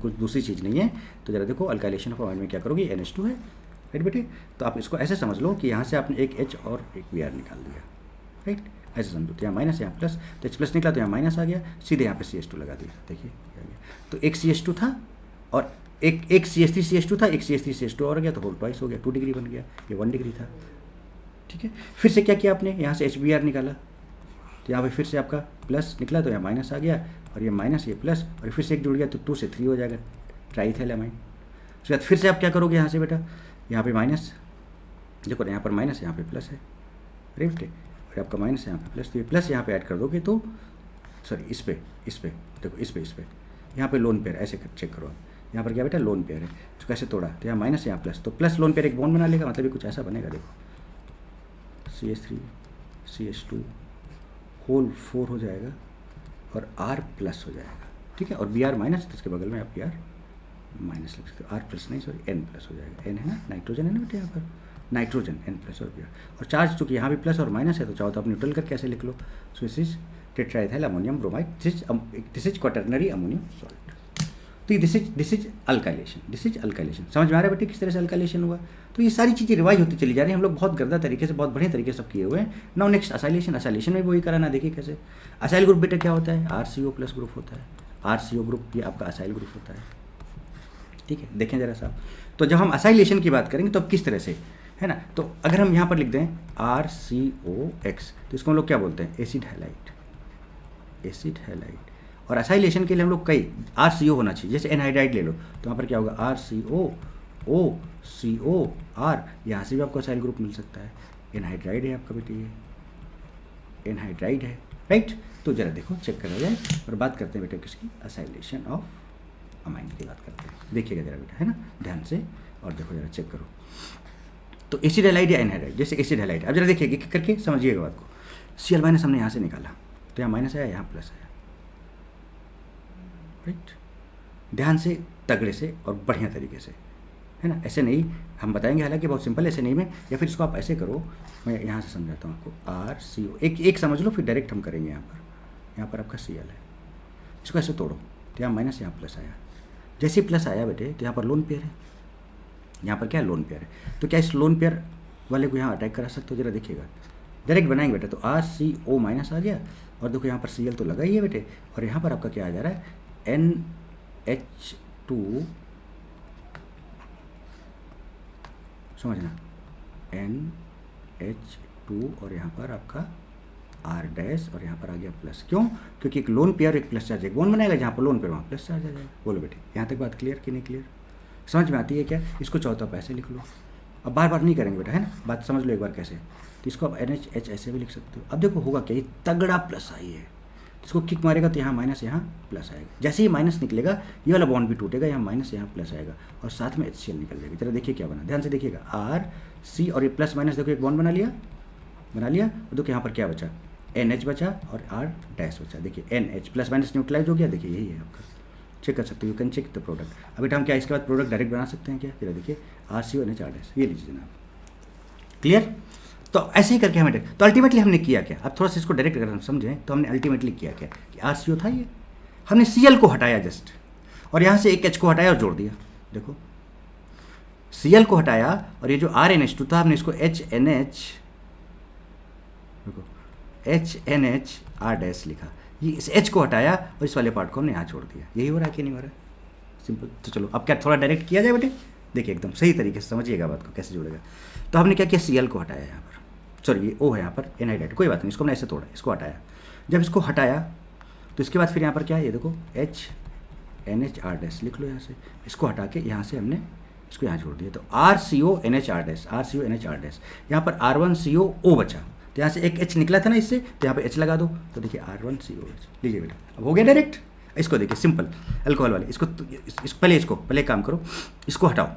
कुछ दूसरी चीज़ नहीं है। तो जरा देखो अल्काइलेशन ऑफ अमाइन में क्या करोगे, NH2 है, राइट बेटे। तो आप इसको ऐसे समझ लो कि यहाँ से आपने एक H और एक Br निकाल दिया, राइट, ऐसे समझो। तो यहाँ माइनस, यहाँ प्लस, तो H प्लस निकला तो यहाँ माइनस आ गया, सीधे यहाँ पे CH2 लगा दिया, देखिए आ गया। तो एक CH2 था और एक CH3 CH2 था, एक CH3 CH2 और गया, तो होल ट्वाइस हो गया, 2 डिग्री बन गया, ये 1 डिग्री था, ठीक है। फिर से क्या किया आपने, यहाँ से HBr निकाला, तो यहाँ पे फिर से आपका प्लस निकला तो यहाँ माइनस आ गया, और ये माइनस ये प्लस, और फिर से एक जुड़ गया तो 2 से 3 हो जाएगा, ट्राइथाइलमाइन। उसके बाद फिर से आप क्या करोगे, यहाँ से बेटा यहाँ पे माइनस, देखो यहाँ पर माइनस, यहाँ पे प्लस है, राइट, और आपका माइनस यहाँ पे प्लस, तो ये प्लस यहाँ पे ऐड कर दोगे तो सॉरी इस पे देखो इस पे यहाँ पे लोन पेयर, ऐसे चेक करो आप, यहाँ पर क्या बेटा लोन पेयर है, तो कैसे तोड़ा, तो यहाँ माइनस यहाँ प्लस, तो प्लस लोन पेयर एक बॉन्ड बना लेगा, मतलब ये कुछ ऐसा बनेगा, देखो CH3 CH2 होल 4 हो जाएगा और R प्लस हो जाएगा, ठीक है। और Br माइनस, तो इसके बगल में आप Br माइनस लिख सकते हो, R प्लस नहीं सॉरी N प्लस हो जाएगा, N है ना, नाइट्रोजन है ना बेटे, यहाँ पर नाइट्रोजन N प्लस और Br, और चार्ज चूँकि यहाँ भी प्लस और माइनस है तो चाहो तो आप न्यूट्रल करके ऐसे लिख लो। So this is tetraethyl ammonium bromide, this is quaternary ammonium salt. तो दिस इज अल्काइलेशन, समझ में आ रहा है बेटे किस तरह से अल्काइलेशन हुआ। तो ये सारी चीज़ें रिवाइज होती चली जा रही हैं, हम लोग बहुत गर्दा तरीके से, बहुत बढ़िया तरीके से सब किए हुए हैं। नाउ नेक्स्ट असाइलेशन में भी वही कराना, देखिए कैसे। असाइल ग्रुप बेटा क्या होता है, RCO प्लस ग्रुप होता है, RCO ग्रुप ये आपका असाइल ग्रुप होता है, ठीक है। देखें जरा साहब, तो जब हम असाइलेशन की बात करेंगे तो अब किस तरह से, है ना, तो अगर हम यहाँ पर लिख दें RCOX तो इसको हम लोग क्या बोलते हैं, एसिड हैलाइड। और असाइलेशन के लिए हम लोग कई RCO होना चाहिए, जैसे एनहाइड्राइड ले लो तो वहाँ पर क्या होगा RCOOCOR, यहाँ से भी आपको असाइल ग्रुप मिल सकता है, एनहाइड्राइड है आपका बेटे, ये एनहाइड्राइड है, राइट। तो जरा देखो चेक करा जाए और बात करते हैं बेटे किसकी, असाइलेशन ऑफ अमाइन की बात करते हैं। देखिएगा जरा बेटा, है ना, ध्यान से, और देखो जरा चेक करो। तो एसिड हैलाइड या एनहाइड्राइड, जैसे एसिड हैलाइड, अब जरा देखिए एक करके समझिएगा बात को। Cl माइनस हमने यहाँ से निकाला तो यहाँ माइनस आया, यहाँ प्लस आया, राइट। ध्यान से, तगड़े से और बढ़िया तरीके से, है ना, ऐसे नहीं हम बताएंगे, हालांकि बहुत सिंपल, ऐसे नहीं में, या फिर इसको आप ऐसे करो, मैं यहाँ से समझाता हूँ आपको। RCO एक समझ लो, फिर डायरेक्ट हम करेंगे। यहाँ पर आपका Cl है, इसको ऐसे तोड़ो तो यहाँ माइनस, यहाँ प्लस आया, जैसे प्लस आया बेटे तो यहाँ पर लोन पेयर है, यहाँ पर क्या है, लोन पेयर है। तो क्या इस लोन पेयर वाले को यहाँ अटैक करा सकते हो, जरा देखिएगा, डायरेक्ट बनाएंगे बेटे। तो RCO माइनस आ गया, और देखो यहाँ पर Cl तो लगा ही है बेटे, और यहाँ पर आपका क्या आ जा रहा है, NH2, समझना, NH2, और यहाँ पर आपका R डैश, और यहाँ पर आ गया प्लस, क्यों, क्योंकि एक लोन पेयर एक प्लस चार्ज एक बॉन्ड बनाएगा, जहाँ पर लोन पेयर वहाँ प्लस चार्ज आ जाएगा। बोलो बेटे, यहाँ तक बात क्लियर कि नहीं क्लियर, समझ में आती है क्या। इसको चाहो तो आप ऐसे लिख लो, अब बार बार नहीं करेंगे बेटा, है ना, बात समझ लो एक बार कैसे। तो इसको आप NH ऐसे भी लिख सकते हो। अब देखो होगा क्या, ये तगड़ा प्लस आई है, इसको किक मारेगा तो यहाँ माइनस यहाँ प्लस आएगा। जैसे ही माइनस निकलेगा ये वाला बॉन्ड भी टूटेगा, यहाँ माइनस यहाँ प्लस आएगा और साथ में HCl निकल जाएगा। जरा देखिए क्या बना, ध्यान से देखिएगा, RC और ये प्लस माइनस देखो एक बॉन्ड बना लिया और देखो यहाँ पर क्या बचा, NH बचा और R डैश बचा। देखिए NH प्लस माइनस न्यूट्रलाइज हो गया। देखिए यही है आपका, चेक कर सकते हो, you can check the product. अभी हम क्या इसके बाद प्रोडक्ट डायरेक्ट बना सकते हैं क्या, जरा देखिए RCO NH R डैश, ये लीजिए जनाब, क्लियर। तो ऐसे ही करके हमें, तो अल्टीमेटली हमने किया क्या, अब थोड़ा सा इसको डायरेक्ट अगर हम समझें तो हमने अल्टीमेटली किया क्या कि RCO था ये, हमने Cl को हटाया जस्ट और यहाँ से एक H को हटाया और जोड़ दिया। देखो Cl को हटाया और ये जो RNH2 था हमने इसको HNH, देखो HNH R डैश लिखा, ये इस H को हटाया और इस वाले पार्ट को हमने यहाँ छोड़ दिया। यही हो रहा है कि नहीं हो रहा है, सिंपल। तो चलो अब क्या थोड़ा डायरेक्ट किया जाए बेटे, देखिए एकदम सही तरीके से समझिएगा बात को कैसे जुड़ेगा। तो हमने क्या किया, Cl को हटाया यहाँ पर, सॉरी ये O है यहाँ पर एनहाइड्राइड, कोई बात नहीं, इसको हमने ऐसे तोड़ा, इसको हटाया। जब इसको हटाया तो इसके बाद फिर यहाँ पर क्या है, ये देखो HNH R डैश लिख लो यहाँ से, इसको हटा के यहाँ से हमने इसको यहाँ जोड़ दिया। तो RCO NH R dash, RCO NH R dash, यहाँ पर R1CO O बचा, तो यहाँ से एक H निकला था ना इससे, तो यहाँ पे H लगा दो, तो देखिए R1CO H, लीजिए बेटा अब हो गया डायरेक्ट। इसको देखिए सिंपल अल्कोहल वाले, इसको पहले काम करो, इसको हटाओ,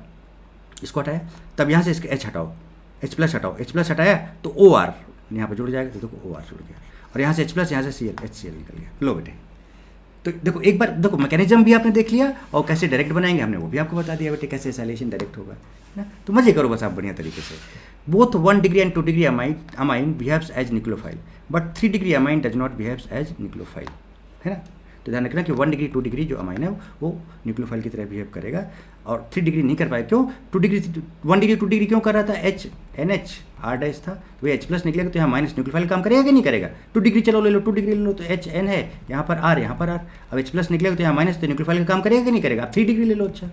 इसको हटाया, तब यहाँ से इसके H हटाओ, H प्लस हटाओ, H प्लस हटाया तो OR यहाँ पर जुड़ जाएगा, तो देखो OR जुड़ गया और यहाँ से H प्लस, यहाँ से Cl HCl निकल गया। लो बेटे, तो देखो एक बार देखो मैकेनिज्म भी आपने देख लिया और कैसे डायरेक्ट बनाएंगे हमने वो भी आपको बता दिया बेटे, कैसे सैलेशन डायरेक्ट होगा ना। तो मजे करो बस आप बढ़िया तरीके से। Both 1 degree and 2 degree amine behaves as nucleophile but 3 degree amine does not behaves as nucleophile, है ना। तो ध्यान रखना कि 1 डिग्री 2 डिग्री जो अमाइन है वो न्यूक्लियोफाइल की तरह बिहेव करेगा और 3 डिग्री नहीं कर पाएगा। क्यों, 1 डिग्री 2 डिग्री क्यों कर रहा था, HNH R डैश था, तो ये H प्लस निकलेगा तो यहाँ माइनस न्यूक्लियोफाइल काम करेगा कि नहीं करेगा। 2 डिग्री चलो ले लो, 2 डिग्री ले लो तो HN है, यहाँ पर R, यहाँ पर R, अब H प्लस निकलेगा तो यहाँ माइनस, तो न्यूक्लियोफाइल का काम करेगा कि नहीं करेगा। आप 3 डिग्री ले लो, अच्छा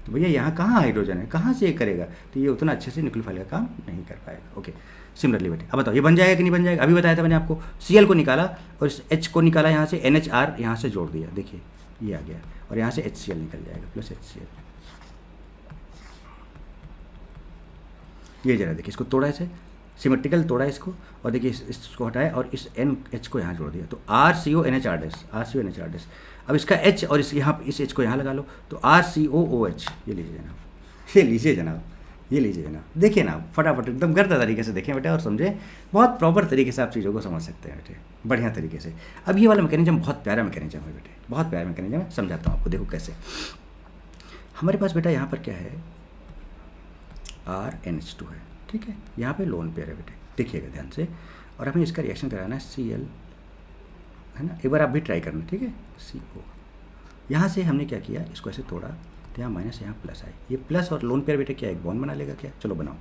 तो भैया यहाँ कहाँ हाइड्रोजन है, कहाँ से ये करेगा, तो ये उतना अच्छे से न्यूक्लियोफाइल का काम नहीं कर पाएगा। ओके सिमिलरली बेटे अब बताओ ये बन जाएगा कि नहीं बन जाएगा। अभी बताया था मैंने आपको, Cl को निकाला और इस H को निकाला, यहाँ से NHR यहाँ से जोड़ दिया, देखिए ये आ गया और यहाँ से HCl निकल जाएगा प्लस HCl। ये जरा देखिए, इसको तोड़ा ऐसे सिमेट्रिकल तोड़ा इसको और देखिए इसको हटाया और इस NH को यहाँ जोड़ दिया, तो RCO NH R dash, RCO NH R dash. अब इसका H और इस यहाँ इस H को यहाँ लगा लो, तो RCOOH, ये लीजिए जनाब, ये लीजिए जनाब, ये लीजिए जनाब, देखिए ना फटाफट एकदम गर्दा तरीके से देखें बेटे और समझें, बहुत प्रॉपर तरीके से आप चीज़ों को समझ सकते हैं बेटे, बढ़िया तरीके से। अब ये वाला मैकेनिज्म बहुत प्यारा मैकेनिज्म है बेटे, बहुत प्यारा मैकेनिज्म है, समझाता हूँ आपको। देखो कैसे, हमारे पास बेटा यहाँ पर क्या है, RNH2 है, ठीक है, यहाँ पे लोन पेयर है बेटे, देखिएगा ध्यान से, और हमें इसका रिएक्शन कराना है Cl, है ना। एक बार आप भी ट्राई करना, ठीक है, CO। यहाँ से हमने क्या किया, इसको ऐसे तोड़ा तो यहाँ माइनस, यहाँ प्लस आए, ये प्लस और लोन पेयर बेटे क्या एक बॉन्ड बना लेगा क्या, चलो बनाओ।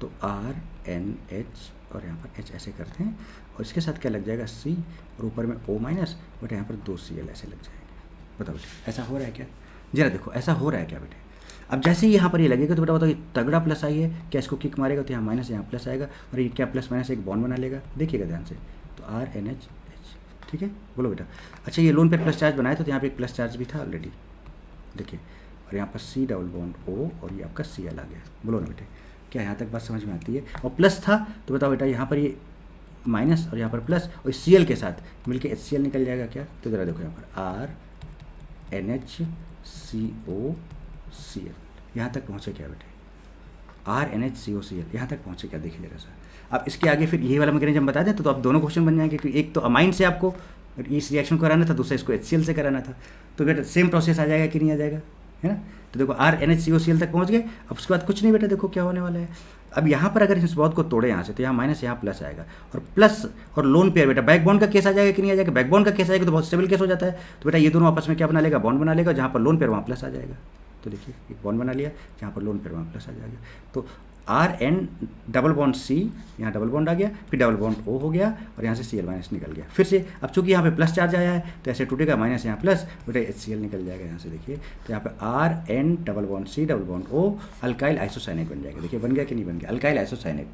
तो RNH और यहाँ पर H ऐसे करते हैं और इसके साथ क्या लग जाएगा C और ऊपर में O माइनस, बट यहाँ पर 2 Cl ऐसे लग जाएंगे। बताओ बेटे ऐसा हो रहा है क्या, जरा देखो ऐसा हो रहा है क्या बेटे। अब जैसे ही यहाँ पर ये लगेगा तो बेटा बताओ ये तगड़ा प्लस आई है क्या, इसको किक मारेगा तो यहाँ माइनस, यहाँ प्लस आएगा और ये क्या प्लस माइनस एक बॉन्ड बना लेगा, देखिएगा ध्यान से। तो RNH, ठीक है, बोलो बेटा। अच्छा ये लोन पे प्लस चार्ज बनाया तो यहाँ पे एक प्लस चार्ज भी था ऑलरेडी, देखिए, और यहाँ पर C डबल बॉन्ड O और ये आपका Cl आ गया। बोलो ना बेटे, क्या यहाँ तक बात समझ में आती है। और प्लस था तो बताओ बेटा यहाँ पर ये माइनस और यहाँ पर प्लस और Cl के साथ मिलके HCl निकल जाएगा क्या, तो ज़रा देखो यहाँ पर RNHCO Cl, यहाँ तक पहुँचे क्या बेटे, RNHCO Cl यहाँ तक पहुँचे क्या, देखिए जरा सा। अब इसके आगे फिर यही वाला मैकेनिज्म बता दें तो आप दोनों क्वेश्चन बन जाएंगे, क्योंकि एक तो अमाइन से आपको इस रिएक्शन को कराना था, दूसरा इसको HCl से कराना था, तो बेटा सेम प्रोसेस आ जाएगा कि नहीं आ जाएगा, है ना। तो देखो RNHCO Cl तक पहुँच गए, अब उसके बाद कुछ नहीं बेटा, देखो क्या होने वाला है। अब यहाँ पर अगर इस बॉन्ड को तोड़े यहाँ से तो यहाँ माइनस, यहाँ प्लस आएगा और प्लस और लोन पेयर बेटा बैक बॉन्ड का केस आ जाएगा कि नहीं आ जाएगा। बैक बॉन्ड का केस आएगा तो बहुत स्टेबल केस हो जाता है, तो बेटा ये दोनों आपस में क्या बना लेगा, बॉन्ड बना लेगा, जहाँ पर लोन पेयर वहाँ प्लस आ जाएगा। तो देखिए एक बॉन्ड बना लिया, जहाँ पर लोन पेयर वहाँ प्लस आ जाएगा। तो RN डबल बॉन्ड C, यहाँ डबल बॉन्ड आ गया, फिर डबल बॉन्ड O हो गया और यहाँ से Cl माइनस निकल गया फिर से। अब चूंकि यहाँ पे प्लस चार्ज आया है तो ऐसे टूटेगा, माइनस यहाँ प्लस, बेटा HCl निकल जाएगा यहाँ से, देखिए। तो यहाँ पे RN double bond C double bond O alkyl isocyanate बन जाएगा। देखिए बन गया कि नहीं बन गया, अल्काइल आइसोसाइनेट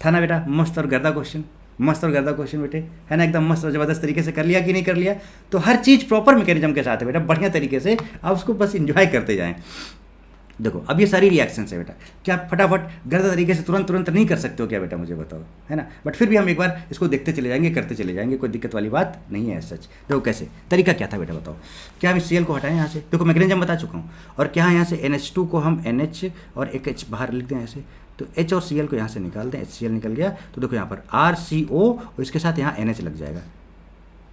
था ना बेटा। मस्त और गर्दा क्वेश्चन, मस्त और गर्दा क्वेश्चन बेटे, है ना, एकदम मस्त और ज़बरदस्त तरीके से कर लिया कि नहीं कर लिया। तो हर चीज़ प्रॉपर मैकेनिज्म के साथ है बेटा, बढ़िया तरीके से आप उसको बस इंजॉय करते जाएँ। देखो अब ये सारी रिएक्शन है बेटा, क्या आप फटाफट गलत तरीके से तुरंत नहीं कर सकते हो क्या बेटा, मुझे बताओ, है ना। बट फिर भी हम एक बार इसको देखते चले जाएंगे, करते चले जाएंगे, कोई दिक्कत वाली बात नहीं है सच। देखो कैसे तरीका क्या था बेटा, बताओ। क्या हम इस Cl को हटाएं यहाँ से, देखो मैकेनिज्म बता चुका हूँ। और क्या है यहाँ से NH2 को हम NH और एक H बाहर लिखते हैं ऐसे, तो H और Cl को यहाँ से निकाल दें, HCl निकल गया। तो देखो यहाँ पर RCO और इसके साथ यहाँ NH लग जाएगा,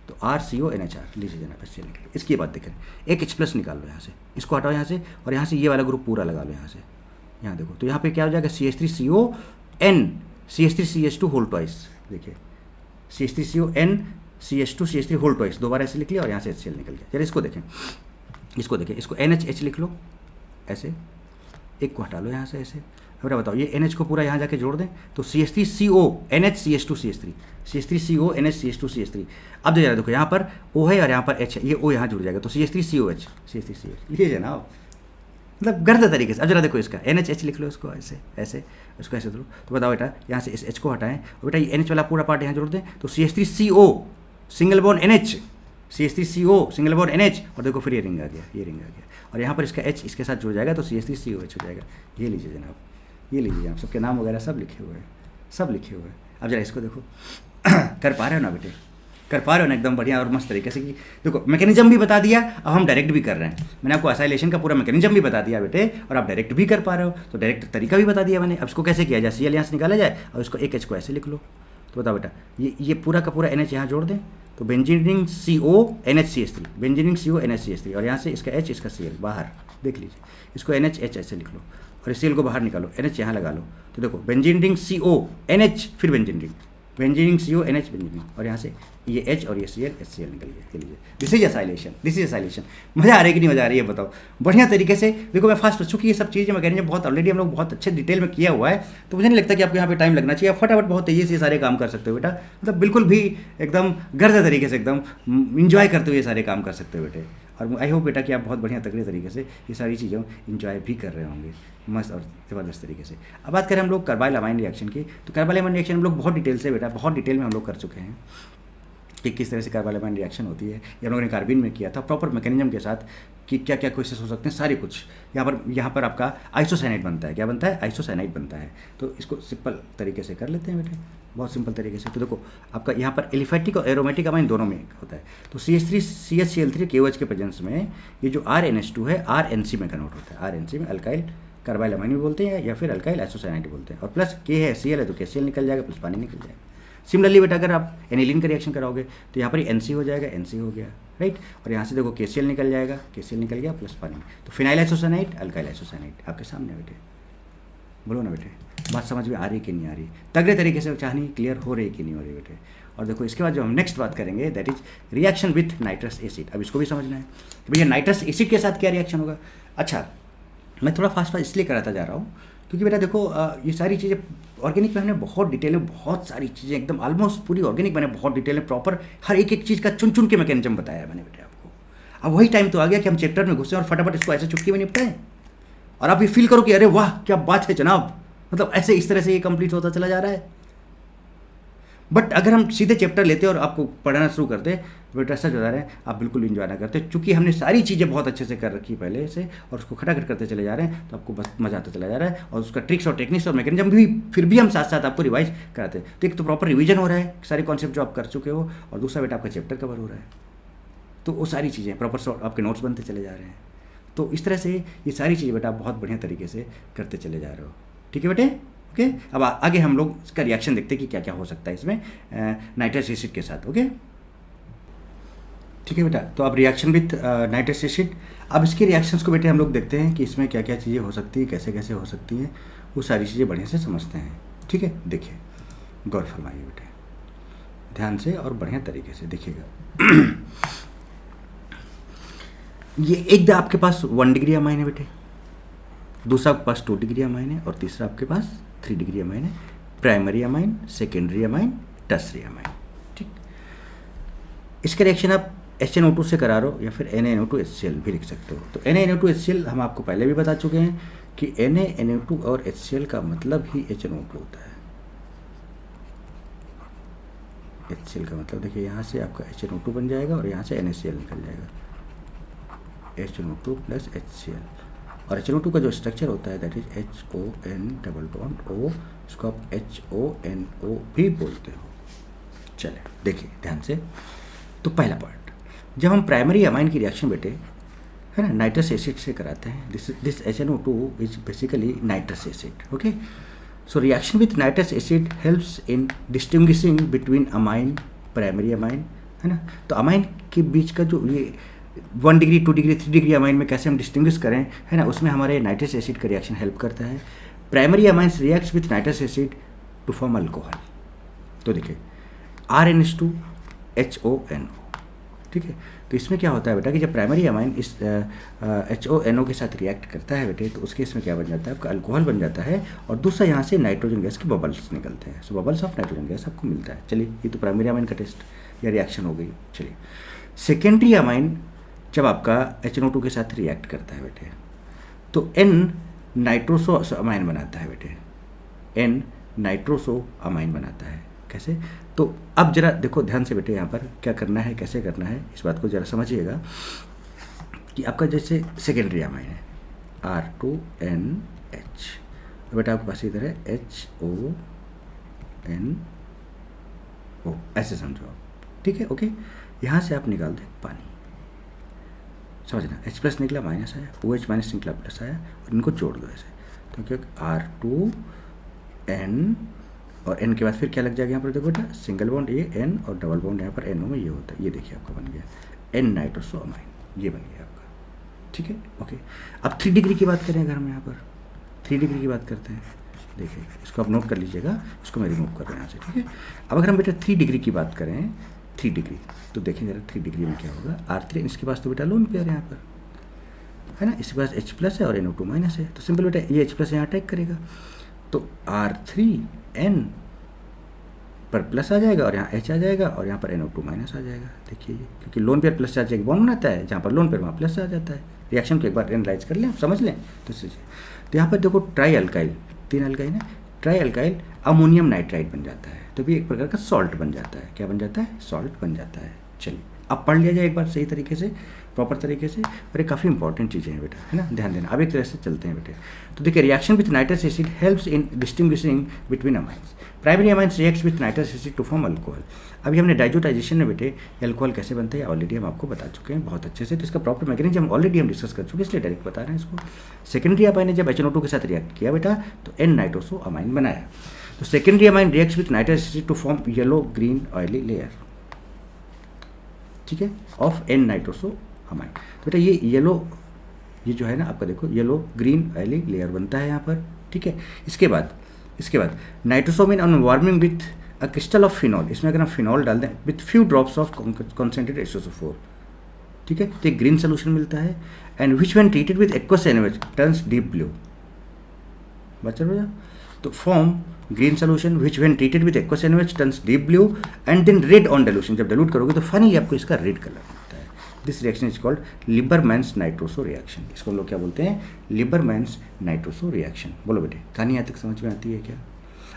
तो RCO NHR लीजिए जनाब, HCl निकल। इसकी बात देखें, एक H+ निकाल लो यहाँ से, इसको हटाओ यहाँ से, और यहाँ से ये वाला ग्रुप पूरा लगा लो यहाँ से। यहाँ देखो तो यहाँ पे क्या हो जाएगा, CH3CON CH3CH2 होल ट्वाइस, देखिए CH3CON CH2 CH3 whole twice, दो बार ऐसे लिख लिया और यहाँ से HCl निकल गया। चलिए इसको देखें, इसको NHH लिख लो ऐसे, एक को हटा लो यहाँ से ऐसे। बेटा बताओ ये NH को पूरा यहाँ जाके जोड़ दें, तो CH3CO NH CH2 CH3 CH3CO NH CH2 CH3। अब देखो यहाँ पर O है और यहाँ पर H है, ये O यहाँ जुड़ जाएगा, तो CH3COH CH3COH, ये जनाब मतलब गलत तरीके से। अब जरा देखो इसका NHH लिख लो, इसको ऐसे ऐसे, इसको ऐसे दो। तो बताओ बेटा यहाँ से इस H को हटाएं और बेटा ये NH वाला पूरा पार्ट यहाँ जोड़ दें, तो CH3CO single bond NH CH3CO single bond NH, और देखो फिर ये रिंग आ गया, ये रिंग आ गया, और यहाँ पर इसका H इसके साथ जुड़ जाएगा, तो CH3COH हो जाएगा। ये लीजिए जनाब, ये लीजिए जनाब, सबके नाम वगैरह सब लिखे हुए हैं, सब लिखे हुए हैं। अब जरा इसको देखो कर पा रहे हो ना बेटे, कर पा रहे हो ना एकदम बढ़िया और मस्त तरीके से। कि देखो मैकेनिज्म भी बता दिया, अब हम डायरेक्ट भी कर रहे हैं। मैंने आपको असाइलेशन का पूरा मैकेनिज्म भी बता दिया बेटे, और आप डायरेक्ट भी कर पा रहे हो, तो डायरेक्ट तरीका भी बता दिया मैंने। अब इसको कैसे किया जाए, Cl यहाँ से निकाला जाए और इसको एक H को ऐसे लिख लो। तो बताओ बेटा ये पूरा का पूरा NH यहाँ जोड़ दें, तो benzene ring CO NHCH3, benzene ring CO NHCH3, और यहाँ से इसका H इसका Cl बाहर देख लीजिए, इसको NHH ऐसे लिख लो और Cl को बाहर निकालो, NH यहाँ लगा लो। तो देखो बेंजीन रिंग CO NH, फिर benzene ring CO NH benzene ring, और यहाँ से ये H और ये Cl HCl निकल गया। लीजिए this is acylation, this is acylation. मज़ा आ रही है कि नहीं मज़ा आ रही है बताओ, बढ़िया तरीके से। देखो मैं फास्ट, चूँकि ये सब चीज़ें मैकेनिज्म बहुत ऑलरेडी हम लोग बहुत अच्छे डिटेल में किया हुआ है, तो मुझे नहीं लगता कि आपको यहाँ पे टाइम लगना चाहिए। आप फटाफट बहुत तेज़ी से ये सारे काम कर सकते हो बेटा, मतलब बिल्कुल भी एकदम गर्द तरीके से एकदम इंजॉय करते हुए ये सारे काम कर सकते हो बेटे। और आई होप बेटा कि आप बहुत बढ़िया तगड़े तरीके से ये सारी चीज़ों इंजॉय भी कर रहे होंगे मस्त और ज़बरदस्त तरीके से। अब बात करें हम लोग कार्बाइल अमाइन रिएक्शन की, तो कार्बाइल अमाइन रिएक्शन हम लोग बहुत डिटेल से बेटा, बहुत डिटेल में हम लोग कर चुके हैं कि किस तरह से कार्बाइल अमाइन रिएक्शन होती है। ये हम लोगों ने कार्बिन में किया था प्रॉपर मैकेनिज्म के साथ, कि क्या क्या कोशिश हो सकते हैं सारे कुछ। यहाँ पर आपका आइसोसाइनाइड बनता है, क्या बनता है, आइसोसाइनाइड बनता है। तो इसको सिंपल तरीके से कर लेते हैं बेटे, बहुत सिंपल तरीके से। तो देखो आपका यहाँ पर एलिफेटिक और एरोमेटिक अमाइन दोनों में होता है। तो CH3 CHCl3 KOH के प्रेजेंस में ये जो RNH2 है RNC में कन्वर्ट होता है। RNC में अल्काइल कार्बाइल अमाइन भी बोलते हैं या फिर अल्काइल आइसोसाइनाइड बोलते हैं, और प्लस K है Cl है तो KCl निकल जाएगा, प्लस पानी निकल जाएगा। सिमिलरली बेटा अगर आप एनिलीन का रिएक्शन कराओगे तो यहाँ पर NC हो जाएगा, NC हो गया राइट, और यहाँ से देखो KCl निकल जाएगा, KCl निकल गया प्लस पानी, तो फिनाइल आइसोसाइनाइड अल्काइल आइसोसाइनाइड आपके सामने बेटे। बोलो ना बेटे, बात समझ में आ रही कि नहीं आ रही, तगड़े तरीके से चाहनी क्लियर हो रही कि नहीं हो रही बेटे। और देखो इसके बाद जो हम नेक्स्ट बात करेंगे that is reaction with nitrous acid. अब इसको भी समझना है कि भैया नाइट्रस एसिड के साथ क्या रिएक्शन होगा। अच्छा मैं थोड़ा फास्ट इसलिए कराता जा रहा हूँ क्योंकि बेटा देखो ये सारी चीज़ें ऑर्गेनिक में हमने बहुत डिटेल में, बहुत सारी चीज़ें एकदम ऑलमोस्ट पूरी ऑर्गेनिक मैंने बहुत डिटेल में प्रॉपर हर एक चीज़ का चुन चुन के मैकेनिज्म बताया है मैंने बेटे आपको। अब वही टाइम तो आ गया कि हम चैप्टर में घुसे और फटाफट इसको ऐसे चुटकी में निपटाएं और आप ये फील करो कि अरे वाह क्या बात है जनाब, मतलब ऐसे इस तरह से ये कंप्लीट होता चला जा रहा है। बट अगर हम सीधे चैप्टर लेते और आपको पढ़ना शुरू करते बेटा सच बता रहे हैं आप बिल्कुल इंजॉय ना करते, क्योंकि हमने सारी चीज़ें बहुत अच्छे से कर रखी पहले से और उसको खटाखट करते चले जा रहे हैं, तो आपको बस मजा आता चला जा रहा है। और उसका ट्रिक्स और टेक्निक्स और मैकेनिज्म भी फिर भी हम साथ साथ आपको रिवाइज कराते हैं। तो एक तो प्रॉपर रिवीजन हो रहा है सारे कॉन्सेप्ट जो आप कर चुके हो, और दूसरा बेटा आपका चैप्टर कवर हो रहा है, तो वो सारी चीज़ें प्रॉपर आपके नोट्स बनते चले जा रहे हैं। तो इस तरह से ये सारी चीज़ें बेटा आप बहुत बढ़िया तरीके से करते चले जा रहे हो। ठीक है बेटे, ओके। अब आगे हम लोग इसका रिएक्शन देखते हैं कि क्या क्या हो सकता है इसमें नाइट्रस एसिड के साथ। ओके ठीक है बेटा, तो अब रिएक्शन विथ नाइट्रस एसिड। अब इसके रिएक्शंस को बेटे हम लोग देखते हैं कि इसमें क्या क्या चीज़ें हो सकती है, कैसे कैसे हो सकती हैं, वो सारी चीज़ें बढ़िया से समझते हैं। ठीक है, देखिए गौर फरमाइए बेटे ध्यान से और बढ़िया तरीके से देखिएगा। ये एक आपके पास 1 डिग्री अमाइन है बेटे, दूसरा आपके पास 2 डिग्री अमाइन है, और तीसरा आपके पास 3 डिग्री अमाइन है। Primary amine, secondary amine, tertiary amine. ठीक, इसका रिएक्शन आप HNO2 से करा रहे हो या फिर NaNO2HCl भी लिख सकते हो। तो NaNO2HCl हम आपको पहले भी बता चुके हैं कि NaNO2 और HCl का मतलब ही HNO2 होता है। HCl का मतलब देखिए यहाँ से आपका HNO2 बन जाएगा और यहाँ से NaCl निकल जाएगा, HNO2 प्लस HCl, और HNO2 का जो स्ट्रक्चर होता है that is HON double bond O, इसको आप HONO भी बोलते हो। चले देखिए ध्यान से। तो पहला पार्ट, जब हम प्राइमरी अमाइन की रिएक्शन बेटे है ना नाइट्रस एसिड से कराते हैं, this HNO2 is basically nitrous acid. Okay, so reaction with nitrous acid helps in distinguishing between amine, primary amine है ना। तो अमाइन के बीच का जो ये 1 डिग्री 2 डिग्री 3 डिग्री अमाइन में कैसे हम डिस्टिंग्विश करें है ना, उसमें हमारे नाइट्रस एसिड का रिएक्शन हेल्प करता है। Primary amines reacts with nitrous acid to form alcohol. तो देखिए RNH2 HONO, ठीक है। तो इसमें क्या होता है बेटा कि जब प्राइमरी अमाइन इस HONO के साथ रिएक्ट करता है बेटे, तो उसके इसमें क्या बन जाता है, आपका अल्कोहल बन जाता है, और दूसरा यहाँ से नाइट्रोजन गैस के बबल्स निकलते हैं। सो बबल्स ऑफ नाइट्रोजन गैस आपको मिलता है। चलिए ये तो प्राइमरी अमाइन का टेस्ट या रिएक्शन हो गई। चलिए सेकेंडरी अमाइन जब आपका HNO2 के साथ रिएक्ट करता है बेटे, तो N नाइट्रोसो अमाइन बनाता है बेटे, N नाइट्रोसो अमाइन बनाता है। कैसे? तो अब जरा देखो ध्यान से बेटे, यहाँ पर क्या करना है, कैसे करना है, इस बात को जरा समझिएगा कि आपका जैसे सेकेंडरी अमाइन है R2NH, तो बेटा आपके पास इधर है HONO, ऐसे समझो आप, ठीक है। ओके, यहाँ से आप निकाल दें पानी, समझना, H प्लस निकला माइनस आया, OH माइनस निकला प्लस आया, और इनको जोड़ दो ऐसे। तो क्या R2N और N के बाद फिर क्या लग जाएगा यहाँ पर, देखो बेटा सिंगल बॉन्ड ये N और डबल बॉन्ड यहाँ पर NO में ये होता है। ये देखिए आपका बन गया N नाइट्रोसो अमाइन, ये बन गया आपका, ठीक है। ओके, अब 3 डिग्री की बात करें, अगर हम यहाँ पर 3 डिग्री की बात करते हैं, देखिए इसको आप नोट कर लीजिएगा, इसको मैं रिमूव कर रहा हूँ यहाँ से, ठीक है। अब अगर हम बेटा 3 डिग्री की बात करें, 3 डिग्री, तो देखें जरा 3 डिग्री में क्या होगा। R3, इसके पास तो बेटा लोन पेयर है यहाँ पर, है ना, इसके पास H प्लस है और NO2 माइनस है, तो सिंपल बेटा ये H प्लस यहाँ अटैक करेगा, तो R3N पर प्लस आ जाएगा और यहाँ H आ जाएगा और यहाँ पर NO2 माइनस आ जाएगा। देखिए ये, क्योंकि लोन पेयर प्लस चार्ज एक बॉन्ड बनाता है, जहाँ पर लोन पेयर वहाँ प्लस आ जाता है। रिएक्शन को एक बार एनालाइज कर लें, समझ लें तो इससे। तो यहाँ पर देखो ट्राई अल्काइल, 3 अल्काइल है, ट्राई अल्काइल अमोनियम नाइट्राइड बन जाता है, तो भी एक प्रकार का सॉल्ट बन जाता है। क्या बन जाता है? सॉल्ट बन जाता है। चलिए अब पढ़ लिया जाए एक बार सही तरीके से, प्रॉपर तरीके से, और ये काफ़ी इंपॉर्टेंट चीज़ें हैं बेटा, है ना, ध्यान देना। अब एक तरह से चलते हैं बेटे। तो देखिए reaction with nitrous acid helps in distinguishing between amines. Primary amines reacts with nitrous acid to form alcohol. अभी हमने डाइजोटाइजेशन में बेटे अल्कोहल कैसे बनता है ऑलरेडी हम आपको बता चुके हैं बहुत अच्छे से, तो इसका प्रॉपर मैकेनिज्म ऑलरेडी हम डिस्कस कर चुके हैं, इसलिए डायरेक्ट बता रहे हैं इसको। सेकेंडरी अमाइन ने जब HNO2 के साथ रिएक्ट किया बेटा, तो N नाइट्रोसो अमाइन बनाया। तो secondary amine reacts with nitrous acid to form yellow green oily layer, ठीक है, ऑफ N नाइट्रोसो अमाइन। तो बेटा ये येलो, ये जो है ना आपका देखो येलो ग्रीन ऑयली लेयर बनता है यहाँ पर, ठीक है। इसके बाद nitrosamine on warming with a crystal of phenol, इसमें अगर हम फिनॉल डाल दें with few drops of concentrated H2SO4, ठीक है, तो एक ग्रीन सोल्यूशन मिलता है। And which when treated with aqueous NH turns deep blue, बच्चा तो form green solution which when treated with aqueous NH turns deep blue and then red on dilution, जब dilute करोगे तो फाइनली आपको इसका red colour मिलता है। This reaction is called Liebermann's nitroso reaction. इसको हम लोग क्या बोलते हैं? Liebermann's nitroso reaction. बोलो बेटे, कहानी यहाँ तक समझ में आती है क्या?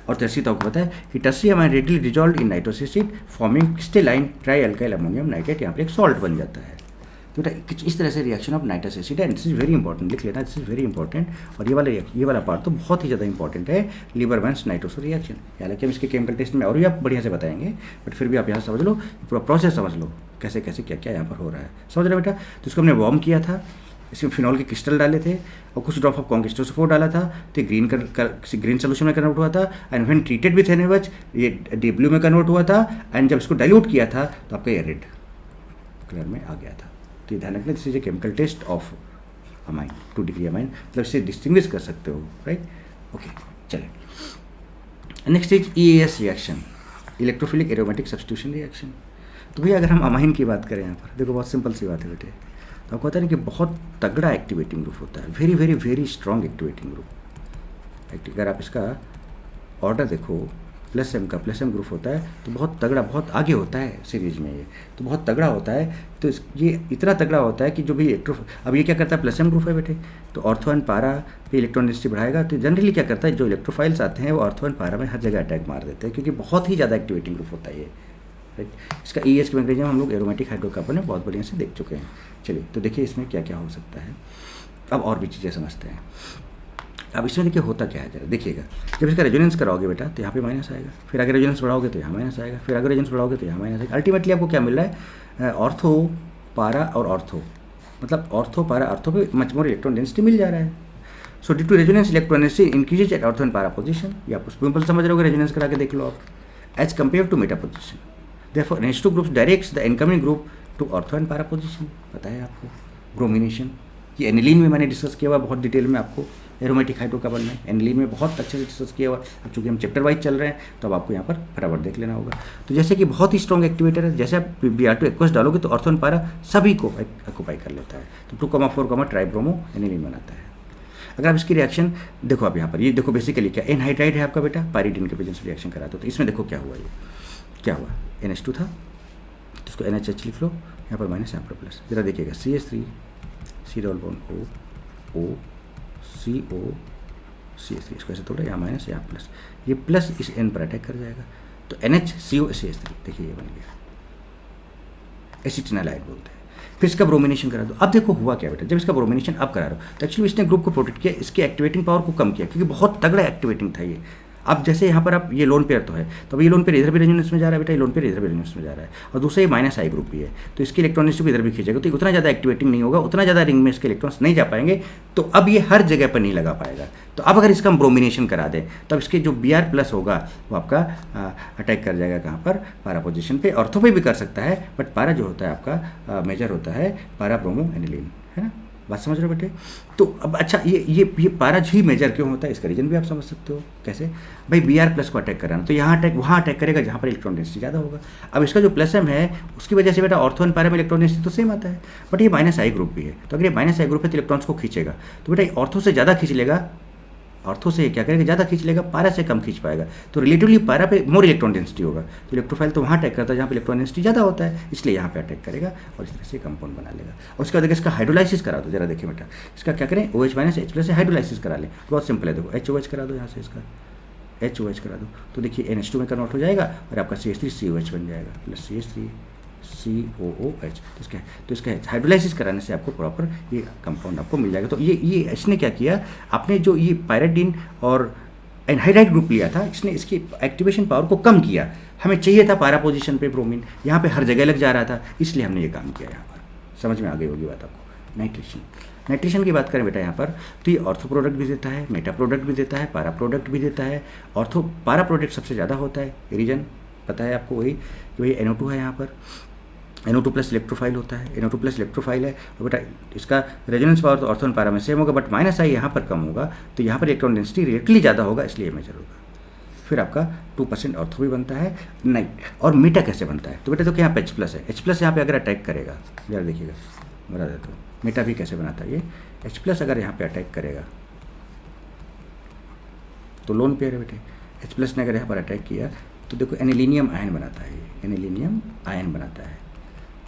और टर्सी तो आपको पता है कि tertiary amine readily dissolve in nitrous acid forming crystalline trialkyl ammonium nitrate, यहाँ पर एक सॉल्ट बन जाता है। तो इस तरह से रिएक्शन ऑफ नाइट्रस एसिड है, दिस इज वेरी इंपॉर्टेंट, लिख लेना, दिस इज वेरी इंपॉर्टेंट। और ये वाला पार्ट तो बहुत ही ज़्यादा इंपॉर्टेंट है, लिबरमैन्स नाइट्रोसो रिएक्शन। हालांकि हम इसके केमिकल टेस्ट में और भी आप बढ़िया से बताएंगे, बट फिर भी आप यहाँ समझ लो, पूरा प्रोसेस समझ लो, कैसे कैसे क्या क्या यहाँ पर हो रहा है, समझ रहे बेटा। तो इसको हमने वार्म किया था, इसमें फिनॉल के क्रिस्टल डाले थे और कुछ ड्रॉप ऑफ H2SO4 डाला था, तो ग्रीन सोल्यूशन में कन्वर्ट हुआ था। And when treated with NaOH ये डीप ब्लू में कन्वर्ट हुआ था। एंड जब इसको डाइल्यूट किया था तो आपका ये रेड कलर में आ गया था। तो ये ध्यान रखना, this is a chemical test of amine, 2 degree amine, मतलब इसे डिस्टिंग्विश कर सकते हो, राइट। ओके, चलिए next is EAS reaction, electrophilic aromatic substitution reaction. तो भैया अगर हम अमाइन की बात करें यहाँ पर, देखो बहुत सिंपल सी बात है बेटे, तो आपको पता है कि बहुत तगड़ा एक्टिवेटिंग ग्रुप होता है, very very very strong activating group. अगर आप इसका ऑर्डर देखो, प्लस एम ग्रुप होता है, तो बहुत तगड़ा, बहुत आगे होता है सीरीज में, ये तो बहुत तगड़ा होता है। तो ये इतना तगड़ा होता है कि जो भी अब ये क्या करता है, प्लस एम ग्रुप है बेटे, तो ऑर्थो एंड पारा पे इलेक्ट्रॉन डेंसिटी बढ़ाएगा। तो जनरली क्या करता है, जो इलेक्ट्रोफाइल्स आते हैं वो ऑर्थो एंड पारा में हर जगह अटैक मार देते हैं, क्योंकि बहुत ही ज़्यादा एक्टिवेटिंग ग्रुप होता है ये, राइट। इसका EAS के मैकेनिज्म हम लोग एरोमेटिक हाइड्रोकार्बन में बहुत बढ़िया से देख चुके हैं। चलिए तो देखिए इसमें क्या क्या हो सकता है। अब और भी चीज़ें समझते हैं। अब इसमें देखिए होता क्या है, जरा देखिएगा, जब इसका रेजोनेंस कराओगे बेटा तो यहाँ पे माइनस आएगा, फिर अगर रेजोनेंस बढ़ाओगे तो यहाँ माइनस आएगा, फिर अगर रेजोनेंस बढ़ाओगे तो यहाँ माइनस आएगा। अल्टीमेटली आपको क्या मिल रहा है, ऑर्थो पारा और ऑर्थो, मतलब ऑर्थो पारा ऑर्थो पे मच मोर इलेक्ट्रॉन डेंसिटी मिल जा रहा है। So due to resonance electron density increases at ortho and para position. ये आपको सिंपल समझ रहे हो, रेजोनेंस करा के देख लो आप, as compare to meta position. Therefore NH2 groups directs the incoming group to ortho and para position. पता है आपको ब्रोमिनेशन, ये एनिलीन में मैंने डिस्कस किया हुआ बहुत डिटेल में आपको, एरोमेटिक हाइड्रोकार्बन में एनिलीन में बहुत अच्छे से डिस्कस किया हुआ। अब चूँकि हम चैप्टर वाइज चल रहे हैं तो अब आपको यहाँ पर फटाफट देख लेना होगा। तो जैसे कि बहुत ही स्ट्रॉन्ग एक्टिवेटर है, जैसे आप Br2 एक्वस डालोगे तो ऑर्थो एंड पारा सभी को ऑक्यूपाई कर लेता है। तो 2,4 ट्राइब्रोमो एनिलीन बनाता है। अगर आप इसकी रिएक्शन देखो, आप यहाँ पर ये देखो बेसिकली क्या एनहाइड्राइड है आपका बेटा, पायरीडीन के प्रेजेंस रिएक्शन करा दो। तो इसमें देखो क्या हुआ, ये क्या हुआ, NH2 था तो इसको NHH लिख लो, यहाँ पर माइनस यहाँ पर प्लस। जरा देखिएगा CH3 C double bond O CO CH3, इसको ऐसे थोड़ा यहाँ माइनस यहाँ प्लस, ये प्लस इस N पर अटैक कर जाएगा तो NHCO CH3 देखिए ये बन गया, एसिटिनालाइड बोलते हैं। फिर इसका ब्रोमिनेशन करा दो। अब देखो हुआ क्या बेटा, जब इसका ब्रोमिनेशन अब करा रहे हो तो एक्चुअली इसने ग्रुप को प्रोटेक्ट किया, इसकी एक्टिवेटिंग पावर को कम किया क्योंकि बहुत तगड़ा एक्टिवेटिंग था ये। अब जैसे यहाँ पर आप ये लोन पेयर तो है, तो अब ये लोन पेयर इधर भी रेजोनेंस में जा रहा है बेटा, ये लोन पेयर इधर भी रेजोनेंस में जा रहा है, और दूसरा ये माइनस आई ग्रुप भी है, तो इसके इलेक्ट्रॉनिक्स को इधर भी खींचेगा तो उतना ज़्यादा एक्टिवेटिंग नहीं होगा, उतना ज़्यादा रिंग में इसके इलेक्ट्रॉन्स नहीं जा पाएंगे, तो अब ये हर जगह पर नहीं लगा पाएगा। तो अब अगर इसका हम ब्रोमिनेशन करा दें तो अब इसके जो Br प्लस होगा वो आपका अटैक कर जाएगा कहाँ पर, पारा पोजिशन पे। ऑर्थो पे भी कर सकता है बट पारा जो होता है आपका मेजर होता है पारा ब्रोमो एनिलीन, है ना, बात समझ रहे हो बेटे। तो अब अच्छा ये पारा ही मेजर क्यों होता है, इसका रीजन भी आप समझ सकते हो कैसे। भाई Br प्लस को अटैक कराना तो यहाँ अटैक वहाँ अटैक करेगा जहाँ पर इलेक्ट्रॉन डेंसिटी ज़्यादा होगा। अब इसका जो प्लस M है उसकी वजह से बेटा ऑर्थो एंड पारा में इलेक्ट्रॉन डेंसिटी तो सेम आता है, बट ये माइनस आई ग्रुप भी है, तो अगर ये माइनस आई ग्रुप है तो इलेक्ट्रॉन्स को खींचेगा, तो बेटा ऑर्थो से ज़्यादा खींच लेगा, ऑर्थो से क्या करेगा ज़्यादा खींच लेगा, पारा से कम खींच पाएगा, तो रिलेटिवली पारा पे मोर इलेक्ट्रॉन डेंसिटी होगा, तो इलेक्ट्रोफाइल तो वहाँ अटैक करता है जहाँ पे इलेक्ट्रॉन डेंसिटी ज़्यादा होता है, इसलिए यहाँ पे अटैक करेगा और इस तरह से कंपाउंड बना लेगा। और उसके बाद इसका हाइड्रोलाइसिस करा दो, जरा देखिए बेटा, इसका क्या करें OH माइनस H प्लस से हाइड्रोलाइसिस करा लें, बहुत सिंपल है, देखो HOH करा दो, यहाँ से इसका HOH करा दो तो देखिए NH2 में कन्वर्ट हो जाएगा और आपका CH3 COH बन जाएगा प्लस CH3 COOH। तो इसका हाइड्रोलाइसिस कराने से आपको प्रॉपर ये कंपाउंड आपको मिल जाएगा। तो ये इसने क्या किया, आपने जो ये पायरीडीन और एनहाइड्राइड ग्रुप लिया था, इसने इसकी एक्टिवेशन पावर को कम किया। हमें चाहिए था पारा पोजीशन पे ब्रोमीन, यहाँ पे हर जगह लग जा रहा था, इसलिए हमने ये काम किया। यहाँ पर समझ में आ गई होगी बात आपको। नाइट्रेशन की बात करें बेटा यहाँ पर, तो ये ऑर्थो प्रोडक्ट भी देता है, मेटा प्रोडक्ट भी देता है, पारा प्रोडक्ट भी देता है। ऑर्थो पारा प्रोडक्ट सबसे ज़्यादा होता है, रीजन पता है आपको, वही कि भाई NO2 है, यहाँ पर NO2 प्लस इलेक्ट्रोफाइल होता है, NO2 प्लस इलेक्ट्रोफाइल है, और बेटा इसका रेजोनेंस पावर तो ऑर्थो एंड पारा में सेम होगा, बट माइनस आई यहाँ पर कम होगा, तो यहाँ पर इलेक्ट्रॉन डेंसिटी रिलेटिवली ज़्यादा होगा, इसलिए मेजर होगा। फिर आपका 2% ऑर्थो भी बनता है, नाइट। और मीटा कैसे बनता है, तो बेटा तो क्या यहाँ पे H प्लस है, H प्लस यहाँ पे अगर अटैक करेगा, जरा देखिएगा बता देता हूँ, मीटा भी कैसे बनाता है, ये H प्लस अगर यहाँ पे अटैक करेगा तो लोन पेयर है बेटे, H प्लस ने अगर यहाँ पर अटैक किया तो देखो एनिलीनियम आयन बनाता है, एनिलीनियम आयन बनाता है,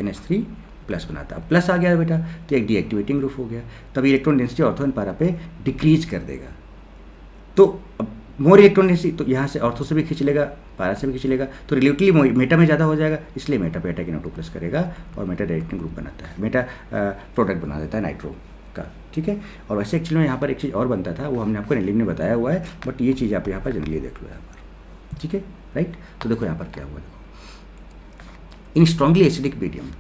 NH3 प्लस बनाता है। प्लस आ गया बेटा तो एक डीएक्टिवेटिंग ग्रुप हो गया, तब इलेक्ट्रॉन डेंसिटी ऑर्थो एंड पारा पे डिक्रीज कर देगा। तो अब मोर इलेक्ट्रॉन डेंसिटी तो यहाँ से ऑर्थो से भी खींच लेगा, पारा से भी खींच लेगा, तो रिलेटिवली मेटा में ज़्यादा हो जाएगा, इसलिए मेटा पे अटैक NO2 प्लस करेगा और मेटा डायरेक्टिंग ग्रुप बनाता है, मेटा प्रोडक्ट बना देता है नाइट्रो का, ठीक है। और वैसे एक्चुअली में यहाँ पर एक चीज़ और बनता था, वो हमने आपको एनिलीन में बताया हुआ है, बट ये चीज़ आप यहाँ पर जनरली देख लो यहाँ पर, ठीक है, राइट। तो देखो यहाँ पर क्या हुआ, देखो in strongly acidic medium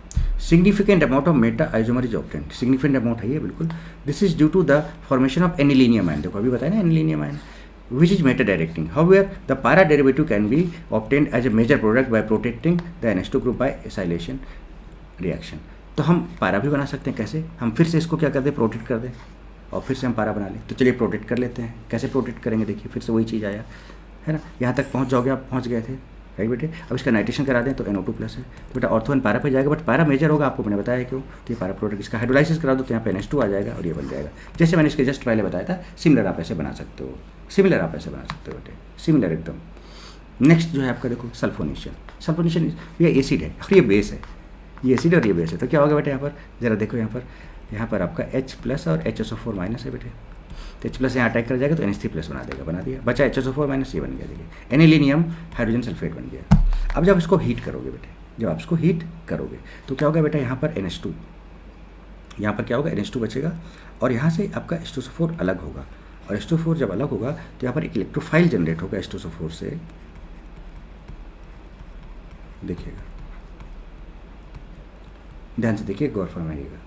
significant amount of meta isomer is obtained, significant amount है ये बिल्कुल। this is due to the formation of anilinium ion, देखो अभी बताया ना anilinium ion, which is meta directing. However, the para derivative can be obtained as a major product by protecting the NH2 group by acylation reaction. तो हम पारा भी बना सकते हैं, कैसे, हम फिर से इसको क्या कर दें, प्रोटेक्ट कर दें और फिर से हम पारा बना लें। तो चलिए प्रोटेक्ट कर लेते हैं, कैसे प्रोटेक्ट करेंगे, देखिए फिर से वही चीज़ आया है ना, यहाँ तक पहुँच जाओगे आप, पहुँच गए थे, राइट बेटे। अब इसका नाइट्रेशन करा दें तो NO2 प्लस है, तो बेटा ऑर्थो एंड पारा पे जाएगा, बट पारा मेजर होगा, आपको मैंने बताया क्यों, तो ये पारा प्रोडक्ट, इसका हाइड्रोलाइसिस करा दो तो यहाँ पे NH2 आ जाएगा और ये बन जाएगा। जैसे मैंने इसके जस्ट पहले बताया था, सिमिलर आप ऐसे बना सकते हो, सिमिलर आप ऐसे बना सकते हो बेटे, सिमिलर एकदम। नेक्स्ट जो है आपका देखो सल्फोनेशन, सल्फोनेशन ये एसिड है और ये बेस है, ये एसिड और ये बेस है, तो क्या होगा बेटे यहाँ पर, जरा देखो यहाँ पर आपका H प्लस और HSO4 माइनस है बेटे, तो H प्लस यहाँ अटैक कर जाएगा तो NH3 प्लस बना देगा, बना दिया, बचा HSO4 माइनस, ये बन गया, देखिए एनिलीनियम हाइड्रोजन सल्फेट बन गया। अब जब इसको हीट करोगे बेटे, जब आप इसको हीट करोगे तो क्या होगा बेटा, यहाँ पर NH2, यहाँ पर क्या होगा NH2 बचेगा और यहाँ से आपका H2SO4 अलग होगा, और H2SO4 जब अलग होगा तो यहाँ पर एक इलेक्ट्रोफाइल जनरेट होगा H2SO4 से, देखिएगा ध्यान से देखिए, गौर फरमाइएगा,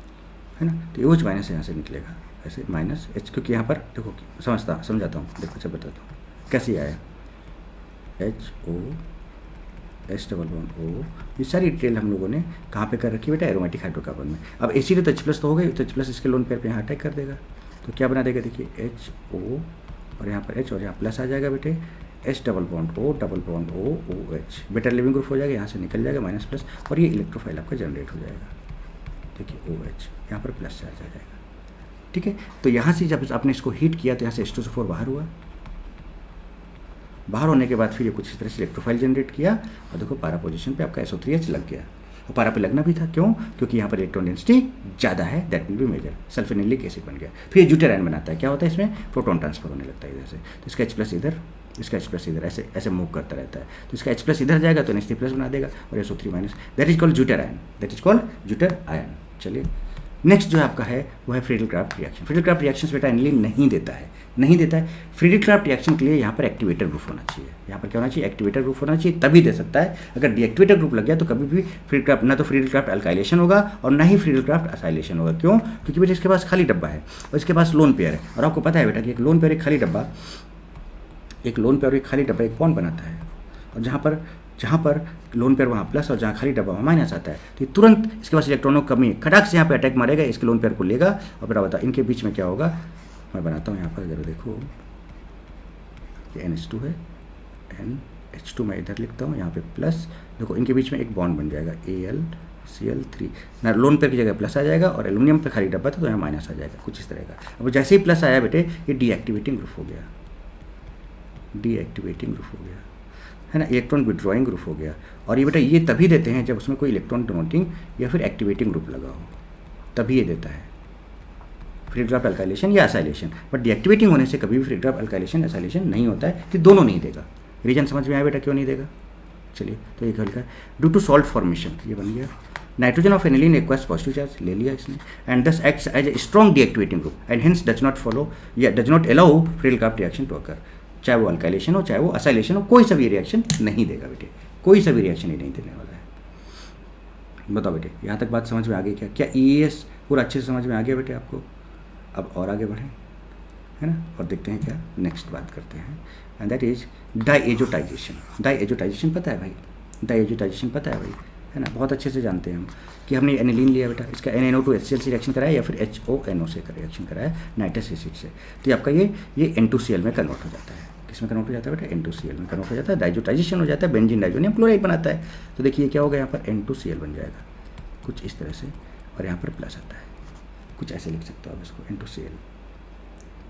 है ना। तो OH माइनस यहाँ से निकलेगा ऐसे माइनस H, क्योंकि यहाँ पर देखो समझाता हूँ, देखो अच्छा बताता हूँ कैसे आया, HO H double bond O, ये सारी डिटेल हम लोगों ने कहाँ पे कर रखी है बेटा, एरोमेटिक हाइड्रोकार्बन में। अब एसिड तो H+ तो हो गई, तो H+ इसके लोन पेयर पे यहाँ अटैक कर देगा, तो क्या बना देगा देखिए HO, और यहाँ पर H और यहाँ प्लस आ जाएगा बेटे, H double bond O double bond O OH, better leaving group हो जाएगा, यहाँ से निकल जाएगा माइनस प्लस, और ये इलेक्ट्रोफाइल आपका जनरेट हो जाएगा, देखिए OH यहाँ पर प्लस चार्ज आ जाएगा, ठीक है। तो यहाँ से जब आपने इसको हीट किया तो यहाँ से H2SO4 बाहर हुआ, बाहर होने के बाद फिर ये कुछ इस तरह से इलेक्ट्रोफाइल जनरेट किया, और देखो पारा पोजीशन पे आपका SO3H लग गया, और पारा पे लगना भी था, क्यों, क्योंकि यहाँ पर इलेक्ट्रॉन डेंसिटी ज़्यादा है, that will be major, sulphanilic acid बन गया। फिर ये ज्यूटेरायन बनाता है, क्या होता है इसमें, प्रोटॉन ट्रांसफर होने लगता है इधर से, तो इसका H+ इधर, इसका H+ इधर, ऐसे ऐसे मूव करता रहता है, तो इसका H+ इधर जाएगा तो NH3+ बना देगा, और SO3 minus, that is called zwitterion, that is called zwitterion. चलिए नेक्स्ट जो है आपका है वो है फ्रीडल-क्राफ्ट रिएक्शन। फ्रीडल-क्राफ्ट रिएक्शन बेटा एनिलीन नहीं देता है, नहीं देता है। फ्रीडल-क्राफ्ट रिएक्शन के लिए यहाँ पर एक्टिवेटर ग्रुप होना चाहिए, यहाँ पर क्या होना चाहिए, एक्टिवेटर ग्रुप होना चाहिए, तभी दे सकता है। अगर डीएक्टिवेटर ग्रुप लग गया तो कभी भी फ्रीडल-क्राफ्ट, ना तो फ्रीडल-क्राफ्ट अल्काइलेशन होगा और ना ही फ्रीडल-क्राफ्ट असाइलेशन होगा। क्यों, क्योंकि बेटा इसके पास खाली डब्बा है और इसके पास लोन पेयर है, और आपको पता है बेटा कि एक लोन पेयर एक खाली डब्बा, एक लोन पेयर एक खाली डब्बा एक बॉन्ड बनाता है, और जहाँ पर लोन पेयर वहाँ प्लस और जहाँ खाली डब्बा वहाँ माइनस आता है, तो तुरंत इसके पास इलेक्ट्रॉनों की कमी, खटाक से यहाँ पे अटैक मारेगा, इसके लोन पेयर को लेगा, और फिर बता इनके बीच में क्या होगा, मैं बनाता हूँ यहाँ पर, जरा देखो ये NH2 है, NH2 मैं इधर लिखता हूँ, यहाँ पे प्लस, देखो इनके बीच में एक बॉन्ड बन जाएगा AlCl3 ना, लोन पेयर की जगह प्लस आ जाएगा, और एल्यूमिनियम पे खाली डब्बा था तो यहाँ माइनस आ जाएगा, कुछ इस तरह का। अब जैसे ही प्लस आया बेटे ये डीएक्टिवेटिंग ग्रुप हो गया, डीएक्टिवेटिंग ग्रुप हो गया, है ना, इलेक्ट्रॉन विड्रॉइंग ग्रुप हो गया। और ये बेटा ये तभी देते हैं जब उसमें कोई इलेक्ट्रॉन डोनेटिंग या फिर एक्टिवेटिंग ग्रुप लगा हो, तभी ये देता है फ्रीडल-क्राफ्ट अल्काइलेशन या असाइलेशन। बट डीएक्टिवेटिंग होने से कभी भी फ्रीडल-क्राफ्ट अल्काइलेशन असाइलेशन नहीं होता है, कि दोनों नहीं देगा। रीजन समझ में आया बेटा क्यों नहीं देगा। चलिए तो ये लिखा है ड्यू टू सॉल्ट फॉर्मेशन, ये बन गया nitrogen of aniline request positive charge, ले लिया इसने, and this acts as a strong deactivating group and hence does not follow या does not allow Friedel Crafts reaction to occur. चाहे वो अल्काइलेशन हो चाहे वो असाइलेशन हो, कोई सा भी रिएक्शन नहीं देगा बेटे, कोई सा भी रिएक्शन ही नहीं देने वाला है। बताओ बेटे यहाँ तक बात समझ में आ गई क्या, क्या EAS पूरा अच्छे से समझ में आ गया बेटे आपको। अब और आगे बढ़ें, है ना, और देखते हैं क्या नेक्स्ट बात करते हैं, एंड दैट इज डाईएजोटाइजेशन। डाईएजोटाइजेशन पता है भाई, डाईएजोटाइजेशन पता है भाई, है ना, बहुत अच्छे से जानते हैं हम कि हमने एनिलीन लिया बेटा, इसका NaNO2 HCl से रिएक्शन कराया या फिर HONO से रिएक्शन कराया नाइट्रस एसिड से, तो आपका ये N2Cl में कन्वर्ट हो जाता है। किसमें कन्वर्ट हो जाता है बेटा, N2Cl में कन्वर्ट हो जाता है, डाइजोटाइजेशन हो जाता है, बेंजीन डाइजोनियम क्लोराइड बनाता है। तो देखिए क्या होगा, यहाँ पर N2Cl बन जाएगा कुछ इस तरह से, और यहाँ पर प्लस आता है, कुछ ऐसे लिख सकते हो आप इसको N2Cl,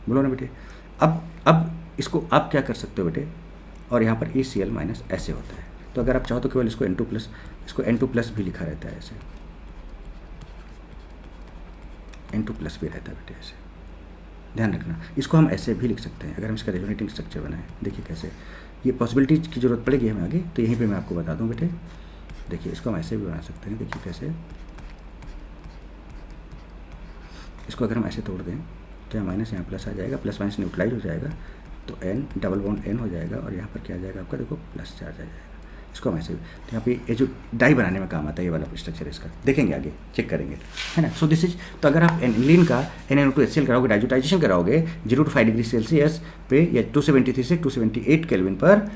बोलो ना बेटे। अब इसको आप क्या कर सकते हो बेटे, और यहाँ पर ECl माइनस ऐसे होता है, तो अगर आप चाहो तो केवल इसको N2+ भी लिखा रहता है, ऐसे N2+ भी रहता है बेटे, ऐसे ध्यान रखना। इसको हम ऐसे भी लिख सकते हैं अगर हम इसका रेजोनेटिंग स्ट्रक्चर बनाएं। देखिए कैसे, ये पॉसिबिलिटी की जरूरत पड़ेगी हमें आगे, तो यहीं पे मैं आपको बता दूं बेटे। देखिए इसको हम ऐसे भी बना सकते हैं, देखिए कैसे, इसको अगर हम ऐसे तोड़ दें तो यहाँ माइनस यहाँ प्लस आ जाएगा, प्लस माइनस न्यूट्रलाइज हो जाएगा, तो N डबल बॉन्ड N हो जाएगा, और यहाँ पर क्या आ जाएगा आपका, देखो प्लस चार्ज आ जाएगा। इसको हम ऐसे भी, तो यहाँ पे ये जो डाई बनाने में काम आता है ये वाला स्ट्रक्चर इसका, देखेंगे आगे, चेक करेंगे, है ना। सो दिस इज, तो अगर आप एनिलीन का NaNO2 HCl कराओगे, डाइजोटाइजेशन कराओगे 0 to 5 डिग्री सेल्सियस पे या 273 से 278 केल्विन पर,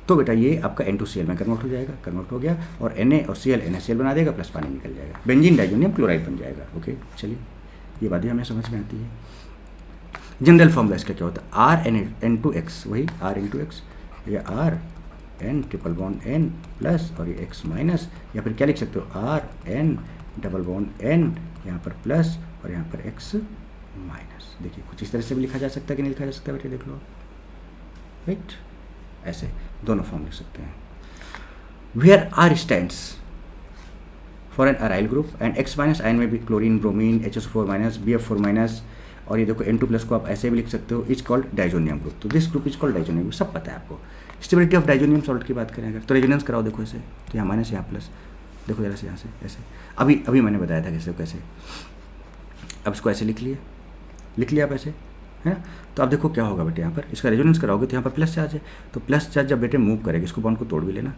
तो बेटा ये आपका N2Cl में कन्वर्ट हो जाएगा, कन्वर्ट हो गया, और Na और Cl NaCl बना देगा, प्लस पानी निकल जाएगा, बेंजीन डाइजोनियम क्लोराइड बन जाएगा। ओके चलिए ये बात भी हमें समझ में आती है। जनरल फॉर्मूला इसका क्या होता है, RN2X, वही R×X या RN triple bond N plus और ये X माइनस, या फिर क्या लिख सकते हो RN डबल बॉन्ड N यहाँ पर प्लस और यहाँ पर X माइनस। देखिए कुछ इस तरह से भी लिखा जा सकता है कि नहीं लिखा जा सकता बेटे, देख लो राइट, ऐसे दोनों फॉर्म लिख सकते हैं। Where R stands for an aryl group and X minus ion में भी chlorine, bromine, HSO4 minus, BF4 minus, और ये देखो N2+ को आप ऐसे भी लिख सकते हो, इज कॉल्ड डाइजोनियम ग्रुप। तो this group is called diazonium group, सब पता है आपको। स्टेबिलिटी ऑफ डाइजोनियम सॉल्ट की बात करें अगर, तो रेजोनेंस कराओ, देखो ऐसे, तो यहाँ माइनस यहाँ प्लस, देखो जरा से यहाँ से ऐसे, अभी मैंने बताया था कैसे कैसे। अब इसको ऐसे लिख लिए, लिख लिया आप ऐसे, है ना। तो अब देखो क्या होगा बेटे, यहाँ पर इसका रेजोनेंस कराओगे तो यहाँ पर प्लस चार्ज है, तो प्लस चार्ज जब बेटे मूव करेगा, इसको बॉन्ड को तोड़ भी लेना,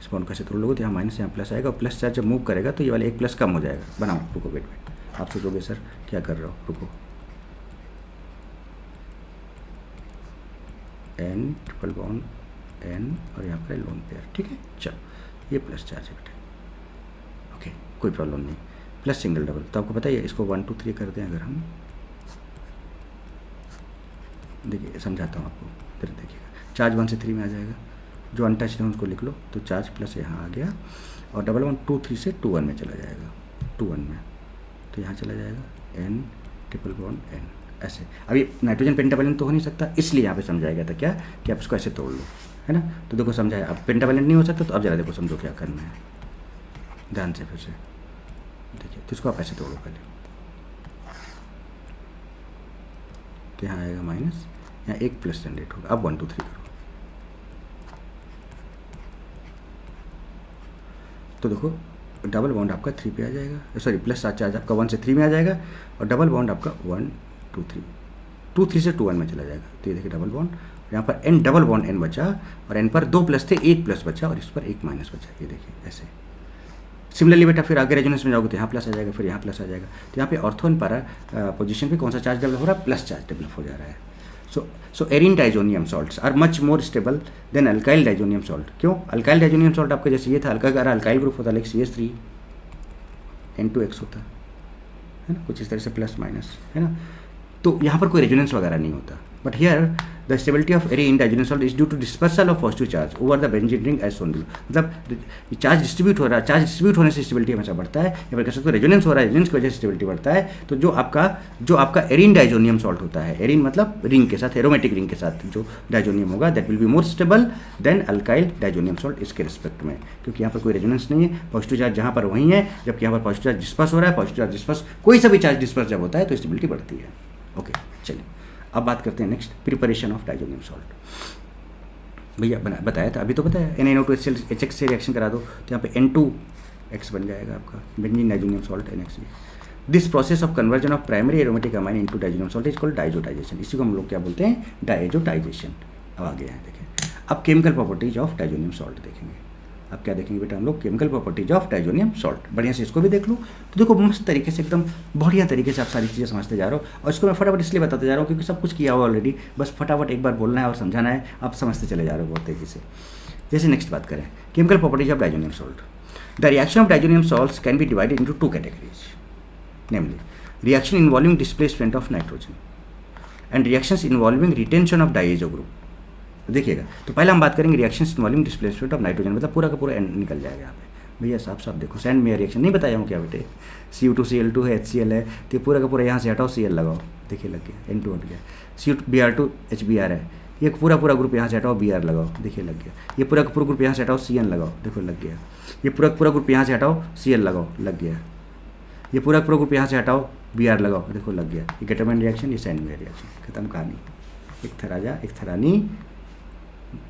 इस बॉन्ड कैसे तोड़ लोगे तो यहाँ माइनस, यहाँ प्लस आएगा, और प्लस चार्ज जब मूव करेगा तो ये वाला एक प्लस कम हो जाएगा। बनाओ, रुको वेट, आप सोचोगे सर क्या कर रहे हो, रुको, एन ट्रिपल बॉन्ड एन और यहाँ पर लोन पेयर, ठीक है। चलो ये प्लस चार्ज है बेटे, ओके, कोई प्रॉब्लम नहीं। प्लस सिंगल डबल, तो आपको पता है इसको 1 2 3 कर दें अगर हम, देखिए समझाता हूँ आपको, फिर देखिएगा चार्ज 1 से 3 में आ जाएगा, जो अनटच है उसको लिख लो, तो चार्ज प्लस यहाँ आ गया, और डबल 1 2 3 से 2 1 में चला जाएगा, 2 1 में, तो यहाँ चला जाएगा एन ट्रिपल बॉन्ड एन, ऐसे। अभी नाइट्रोजन पेंटावेलेंट तो हो नहीं सकता, इसलिए यहाँ पे समझाया गया था क्या कि आप इसको ऐसे तोड़ लो, है ना। तो देखो समझाया, अब पेंटावेलेंट नहीं हो सकता, तो अब जरा देखो समझो क्या करना है, ध्यान से फिर से देखिए, तो इसको आप ऐसे तोड़ो पहले, तो यहाँ आएगा माइनस, यहाँ एक प्लस जनरेट होगा। अब 1 2 3 करो, तो देखो डबल बॉन्ड आपका 3 पे आ जाएगा, सॉरी प्लस चार्ज आपका 1 से 3 में आ जाएगा, और डबल बॉन्ड आपका 1 2 3 2 3 से 2 1 में चला जाएगा। तो ये देखिए डबल बॉन्ड, यहाँ पर एन डबल बॉन्ड एन बचा, और एन पर 2 प्लस थे, 1 प्लस बचा, और इस पर 1 माइनस बचा, ये देखिए ऐसे। सिमिलरली बेटा फिर आगे रेजोनेंस में जाओगे तो यहाँ प्लस आ जाएगा, फिर यहाँ प्लस आ जाएगा, तो यहाँ पे ऑर्थो एंड पैरा पोजीशन पे कौन सा चार्ज डेवलप हो रहा है, प्लस चार्ज डेवलप हो जा रहा है। So arene diazonium salts are much more stable than alkyl diazonium salt. क्यों? अल्काइल डाइजोनियम सॉल्ट आपका जैसे ये था, अल्काइल ग्रुप होता, लाइक CH3 N2X होता है ना, कुछ इस तरह से प्लस माइनस, है ना। तो यहाँ पर कोई रेजोनेंस वगैरह नहीं होता, but here the stability of arene diazonium salt is due to dispersal of positive charge over the benzene ring as shown below. मतलब चार्ज डिस्ट्रीब्यूट हो रहा है, चार्ज डिस्ट्रीब्यूट होने से स्टेबिलिटी हमेशा बढ़ता है, या फिर कह सकते हो रेजोनेंस हो रहा है, रेजोनेंस की वजह से स्टेबिलिटी बढ़ता है। तो जो आपका एरिन डाइजोनियम सॉल्ट होता है, एरिन मतलब रिंग के साथ, एरोमेटिक रिंग के साथ जो डाइजोनियम होगा, that will be more stable than alkyl diazonium salt इसके रिस्पेक्ट में, क्योंकि यहाँ पर कोई रेजोनेंस नहीं है, पॉजिटिव चार्ज जहाँ पर वहीं है, जबकि यहाँ पर पॉजिटिव चार्ज डिस्पर्स हो रहा है। पॉजिटिव चार्ज डिस्पर्स, कोई सा भी चार्ज डिस्पर्स जब होता है तो स्टेबिलिटी बढ़ती है। ओके चलिए अब बात करते हैं next, preparation of diazonium salt. भैया बताया था, अभी तो बताया NaNO2HX से रिएक्शन करा दो, तो यहाँ पे N2X बन जाएगा आपका benzene diazonium salt NX। This process of conversion of primary aromatic amine into diazonium salt is called diazotization. इसी को हम लोग क्या बोलते हैं, डाइजोटाइजेशन। अब आगे हैं देखें, अब chemical properties of diazonium salt देखेंगे। अब क्या देखेंगे बेटा हम लोग, chemical properties of diazonium salt. बढ़िया से इसको भी देख लो, तो देखो मस्त तरीके से, एकदम बढ़िया तरीके से आप सारी चीज़ें समझते जा रहे हो, और इसको मैं फटाफट इसलिए बताते जा रहा हूँ क्योंकि सब कुछ किया हुआ ऑलरेडी, बस फटाफट एक बार बोलना है और समझाना है, आप समझते चले जा रहे हो बहुत तेजी से। जैसे नेक्स्ट बात करें, chemical properties of diazonium salt. The reaction of diazonium salts can be divided into 2 categories, namely reaction involving displacement of nitrogen and reactions involving retention of diazo group. देखिएगा, तो पहले हम बात करेंगे reactions involving displacement of nitrogen, मतलब पूरा का पूरा निकल जाएगा यहाँ पे। भैया साफ साफ देखो, सैंड में रिएक्शन नहीं बताया हूँ क्या बेटे, CU2Cl2 है, HCl है, तो पूरा का पूरा यहाँ से हटाओ, Cl लगाओ, देखिए लग गया, N2 हट गया, CuBr2 HBr है, ये पूरा पूरा ग्रुप यहाँ से हटाओ, Br लगाओ, देखिए लग गया। ये पूरा का पूरा ग्रुप यहाँ से हटाओ, Cn लगाओ, देखो लग गया। ये पूरा पूरा ग्रुप यहाँ से हटाओ, Cl लगाओ, लग गया। ये पूरा पूरा ग्रुप यहाँ से हटाओ, Br लगाओ, देखो लग गया। ये गेटरमैन रिएक्शन, ये सैंड में रिएक्शन, खत्म कहानी। एक था राजा एक था रानी,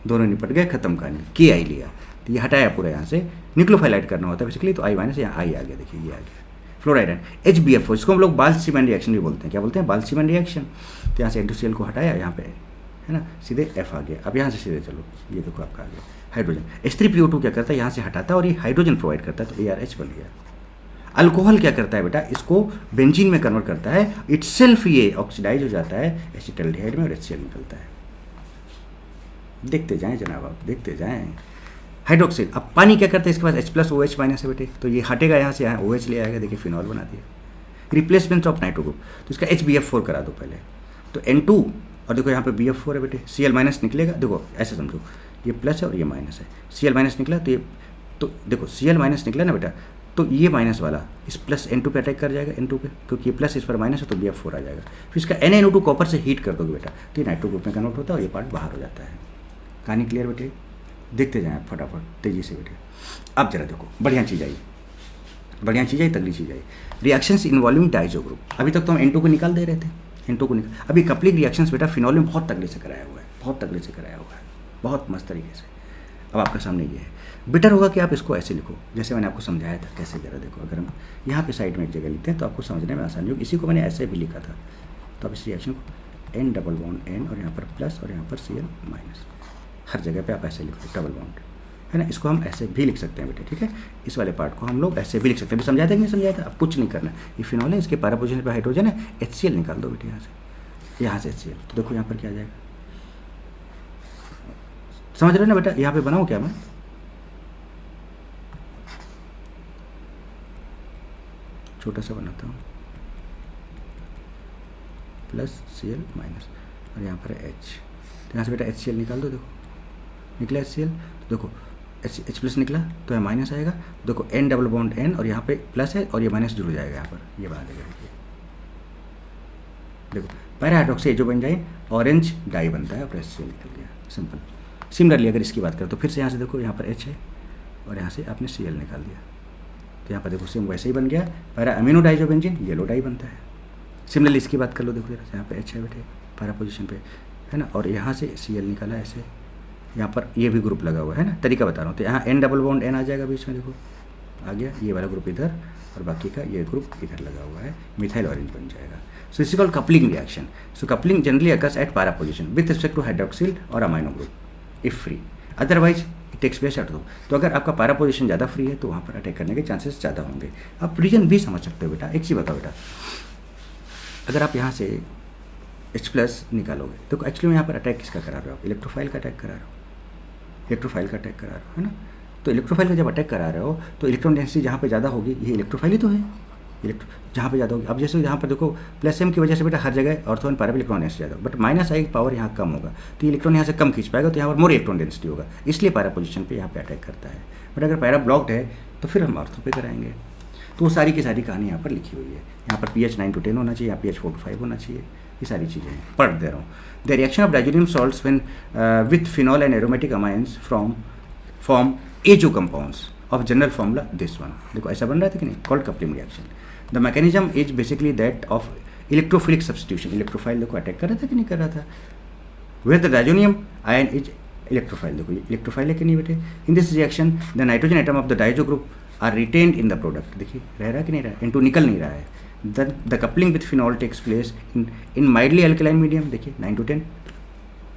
दोनों निपट गए, खत्म कहानी। KI लिया, तो ये हटाया पूरा यहाँ से, न्यूक्लियोफाइलाइट करना होता है बेसिकली, तो I माइनस, यहाँ I आ गया, देखिए ये आ गया। फ्लोराइड HBF, इसको हम लोग बाल्सीमैन रिएक्शन भी बोलते हैं। क्या बोलते हैं? बाल्सीमैन रिएक्शन। तो यहाँ से N2Cl को हटाया, यहाँ पे है ना, सीधे F आ गया। अब यहाँ से सीधे चलो, ये देखो आपका आ गया हाइड्रोजन। H3PO2 क्या करता है, यहाँ से हटाता है और ये हाइड्रोजन प्रोवाइड करता है, तो ARH बन गया। अल्कोहल क्या करता है बेटा, इसको बेंजीन में कन्वर्ट करता है, इटसेल्फ ये ऑक्सीडाइज हो जाता है एसिटाल्डिहाइड में, और HCl निकलता है। देखते जाएं जनाब, आप देखते जाएं। हाइड्रोक्सिल, अब पानी क्या करता है, इसके पास H+OH माइनस है बेटे, तो ये हटेगा यहाँ से, यहाँ OH ले आएगा, देखिए फिनॉल बना दिया। रिप्लेसमेंट ऑफ नाइट्रो ग्रुप, तो इसका HBF4 करा दो पहले, तो N2, और देखो यहाँ पे BF4 है बेटे, Cl माइनस निकलेगा, देखो ऐसे समझो, ये प्लस है और ये माइनस है, Cl माइनस निकला, तो ये तो देखो Cl माइनस निकला ना बेटा, तो ये माइनस वाला इस प्लस N2 पे अटैक कर जाएगा, N2 पे, क्योंकि ये प्लस इस पर माइनस है, तो BF4 आ जाएगा। फिर इसका NaNO2 कॉपर से हीट कर दोगे बेटा, तो ये नाइट्रो ग्रुप में कन्वर्ट होता है और ये पार्ट बाहर हो जाता है। कहानी क्लियर बेटे? देखते जाएं फटाफट तेज़ी से बेटे। अब जरा देखो, बढ़िया चीज़ आई, बढ़िया चीज़ आई, तगड़ी चीज़ आई। Reactions involving diazo group. अभी तक तो हम N2 को निकाल दे रहे थे, N2 को निकाल, अभी कपलिंग रिएक्शंस बेटा फिनॉल में बहुत तगड़े से कराया हुआ है, बहुत तगड़े से कराया हुआ है, बहुत मस्त तरीके से। अब आपका सामने ये है, बेटर होगा कि आप इसको ऐसे लिखो जैसे मैंने आपको समझाया था। कैसे? जरा देखो, अगर हम यहाँ पे साइड में एक जगह लिखते हैं तो आपको समझने में आसानी होगी। इसी को मैंने ऐसे भी लिखा था, तो अब इस रिएक्शन को N डबल बॉन्ड N और यहाँ पर प्लस और यहाँ पर Cl माइनस, हर जगह पे आप ऐसे लिखो डबल बॉन्ड, है ना। इसको हम ऐसे भी लिख सकते हैं बेटे, ठीक है। इस वाले पार्ट को हम लोग ऐसे भी लिख सकते हैं। समझाया था कि नहीं समझाया था? अब कुछ नहीं करना, ये फिनॉल है, इसके पैरा पोजीशन पे हाइड्रोजन है, HCl निकाल दो बेटे यहाँ से HCl। तो देखो यहाँ पर क्या आ जाएगा, समझ रहे हो ना बेटा? यहाँ पे बनाऊँ क्या मैं, छोटा सा बनाता हूँ, प्लस Cl माइनस और यहाँ पर H, तो यहाँ से बेटा HCl निकाल दो। देखो निकला HCl, तो देखो H प्लस निकला तो यहाँ माइनस आएगा। देखो N डबल बॉन्ड N और यहाँ पे प्लस है और ये माइनस जुड़ जाएगा यहाँ पर, ये बना देगा। देखो para hydroxy azo benzene orange dye बनता है और HCl निकल गया, सिंपल। सिमिलरली अगर इसकी बात करें तो फिर से यहाँ से देखो, यहाँ पर H है और यहाँ से आपने Cl निकाल दिया, तो यहाँ पर देखो सेम वैसे ही बन गया, पैरा अमीनो डाइजोबेंजीन येलो डाई बनता है। सिमिलरली इसकी बात कर लो, देखो जरा यहाँ पे H है बेटे पैरा पोजीशन पे, है ना, और यहाँ से Cl निकाला ऐसे, यहाँ पर ये भी ग्रुप लगा हुआ है ना, तरीका बता रहा हूँ। तो यहाँ N डबल बॉन्ड N आ जाएगा बीच में, देखो आ गया, ये वाला ग्रुप इधर और बाकी का ये ग्रुप इधर लगा हुआ है, मिथाइल ऑरेंज बन जाएगा। So this called coupling reaction. So coupling generally occurs at para position with respect to hydroxyl और amino group if free, otherwise it takes place at दो। तो अगर आपका पैरा पोजीशन ज़्यादा फ्री है तो वहाँ पर अटैक करने के चांसेस ज़्यादा होंगे। आप रीजन भी समझ सकते हो बेटा। एक चीज़ बताओ बेटा, अगर आप यहाँ से H प्लस निकालोगे तो एक्चुअली में यहाँ पर अटैक किसका करा रहे हो आप, इलेक्ट्रोफाइल का अटैक करा रहे हो, इलेक्ट्रोफाइल का अटैक करा रहे हो, है ना। तो इलेक्ट्रोफाइल का जब अटैक करा रहे हो तो इलेक्ट्रॉन डेंसिटी जहाँ पे ज़्यादा होगी, ये इलेक्ट्रोफाइल ही तो है, जहाँ पे ज़्यादा होगी। अब जैसे यहाँ पर देखो प्लस M की वजह से बेटा हर जगह ortho and para electron density ज़्यादा, बट माइनस आई पावर यहाँ कम होगा, तो इलेक्ट्रॉन यहाँ से कम खींच पाएगा, तो यहाँ पर मोर इलेक्ट्रॉन डेंसिटी होगा, इसलिए पैरा पोजीशन पे यहाँ पे अटैक करता है। बट अगर पैरा ब्लॉक्ड है तो फिर हम ऑर्थो पे कराएंगे। तो वो सारी की सारी कहानी यहाँ पर लिखी हुई है। यहाँ पर pH 9 to 10 होना चाहिए, यहाँ pH 4 to 5 होना चाहिए, ये सारी चीज़ें हैं, पढ़ दे रहा हूँ। The reaction of diazonium salts when with phenol and aromatic amines form azo compounds of general formula this one. देखो ऐसा बन रहा था कि नहीं, called coupling reaction. The mechanism is basically that of electrophilic substitution. Electrophile देखो attack कर रहा था कि नहीं कर रहा था, where the diazonium ion is electrophile. देखो इलेक्ट्रोफाइल है कि नहीं बेटे। In this reaction the nitrogen atom of the diazo group are retained in the product. देखिए रह रहा कि नहीं रहा, इनटू निकल नहीं रहा है। The coupling with phenol takes place in mildly alkaline medium. देखिए 9 to 10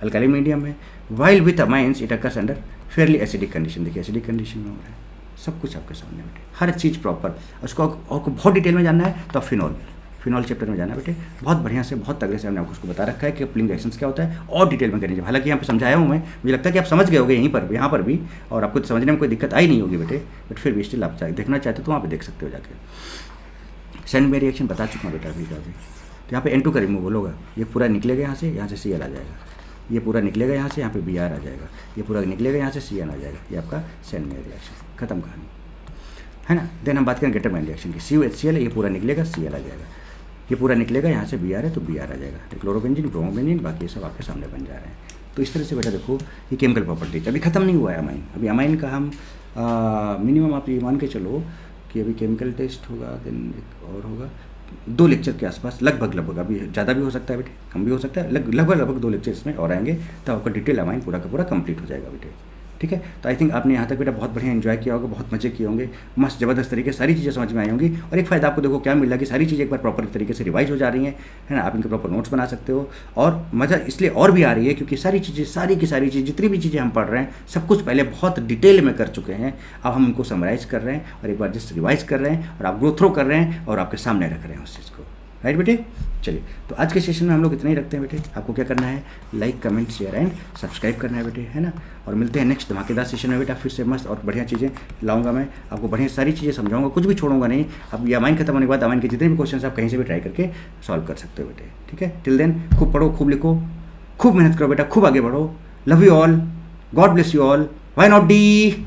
अल्कलाइन मीडियम में, while with amines it occurs under fairly acidic condition. देखिए एसिडिक कंडीशन में हो रहा है, सब कुछ आपके सामने बेटे, हर चीज़ प्रॉपर। उसको आपको बहुत डिटेल में जानना है तो फिनॉल चैप्टर में जाना है बेटे, बहुत बढ़िया से बहुत तगड़े से हमने आपको उसको बता रखा है कि कपलिंग रिएक्शंस क्या होता है और डिटेल में करनी चाहिए। हालांकि यहाँ पे समझाया हूँ मैं, मुझे लगता है कि आप समझ गए होगे यहाँ पर भी, और आपको समझने में कोई दिक्कत आई नहीं होगी बेटे, बट फिर भी स्टिल आप देखना चाहते हो तो वहाँ पर देख सकते हो जाके। सेंड में रिएक्शन बता चुका हूँ बेटा अभी का भी। तो यहाँ पे N2 का रिमूवल होगा, ये पूरा निकलेगा यहाँ से Cl आ जाएगा, ये पूरा निकलेगा यहाँ से, यहाँ पे Br आ जाएगा, ये पूरा निकलेगा यहाँ से Cn आ जाएगा, ये आपका सेंड में रिएक्शन, खत्म कहानी, है ना। देन हम बात करें गेटर मैन रिएक्शन की। CuHCl ये पूरा निकलेगा, Cl आ जाएगा, ये पूरा निकलेगा यहाँ से Br है तो Br आ जाएगा, तो क्लोरोबेंजीन ब्रोमोबेंजीन बाकी सब आपके सामने बन जा रहे हैं। तो इस तरह से बेटा देखो ये केमिकल प्रॉपर्टीज अभी खत्म नहीं हुआ है अमाइन। अभी अमाइन का हम मिनिमम आप ये मान के चलो कि अभी केमिकल टेस्ट होगा, देन एक और होगा 2 लेक्चर के आसपास, लगभग अभी ज़्यादा भी हो सकता है बेटे, कम भी हो सकता है, लगभग 2 लेक्चर इसमें और आएंगे, तो आपका डिटेल अमाइन पूरा का पूरा कंप्लीट हो जाएगा बेटे, ठीक है। तो आई थिंक आपने यहाँ तक बेटा बहुत बढ़िया एंजॉय किया होगा, बहुत मजे किए होंगे, मस्त ज़बरदस्त तरीके से सारी चीज़ें समझ में आई होंगी। और एक फ़ायदा आपको देखो क्या मिला कि सारी चीज़ें एक बार प्रॉपर तरीके से रिवाइज हो जा रही हैं, है ना। आप इनके प्रॉपर नोट्स बना सकते हो, और मज़ा इसलिए और भी आ रही है क्योंकि सारी की सारी चीज़ जितनी भी चीज़ें हम पढ़ रहे हैं सब कुछ पहले बहुत डिटेल में कर चुके हैं। अब हम उनको समराइज़ कर रहे हैं और एक बार जस्ट रिवाइज कर रहे हैं और आप ग्रो थ्रो कर रहे हैं और आपके सामने रख रहे हैं उस चीज़ को, राइट बेटे। चलिए तो आज के सेशन में हम लोग इतना ही रखते हैं बेटे। आपको क्या करना है, like comment share and subscribe करना है बेटे, है ना। और मिलते हैं नेक्स्ट धमाकेदार सेशन में बेटा, फिर से मस्त और बढ़िया चीज़ें लाऊंगा मैं आपको, बढ़िया सारी चीज़ें समझाऊंगा, कुछ भी छोड़ूंगा नहीं। अब ये अमाइन खत्म होने के बाद अमाइन के जितने भी क्वेश्चन आप कहीं से भी ट्राई करके सॉल्व कर सकते हो बेटे, ठीक है। टिल देन खूब पढ़ो, खूब लिखो, खूब मेहनत करो बेटा, खूब आगे बढ़ो। Love you all, God bless you all, why not D.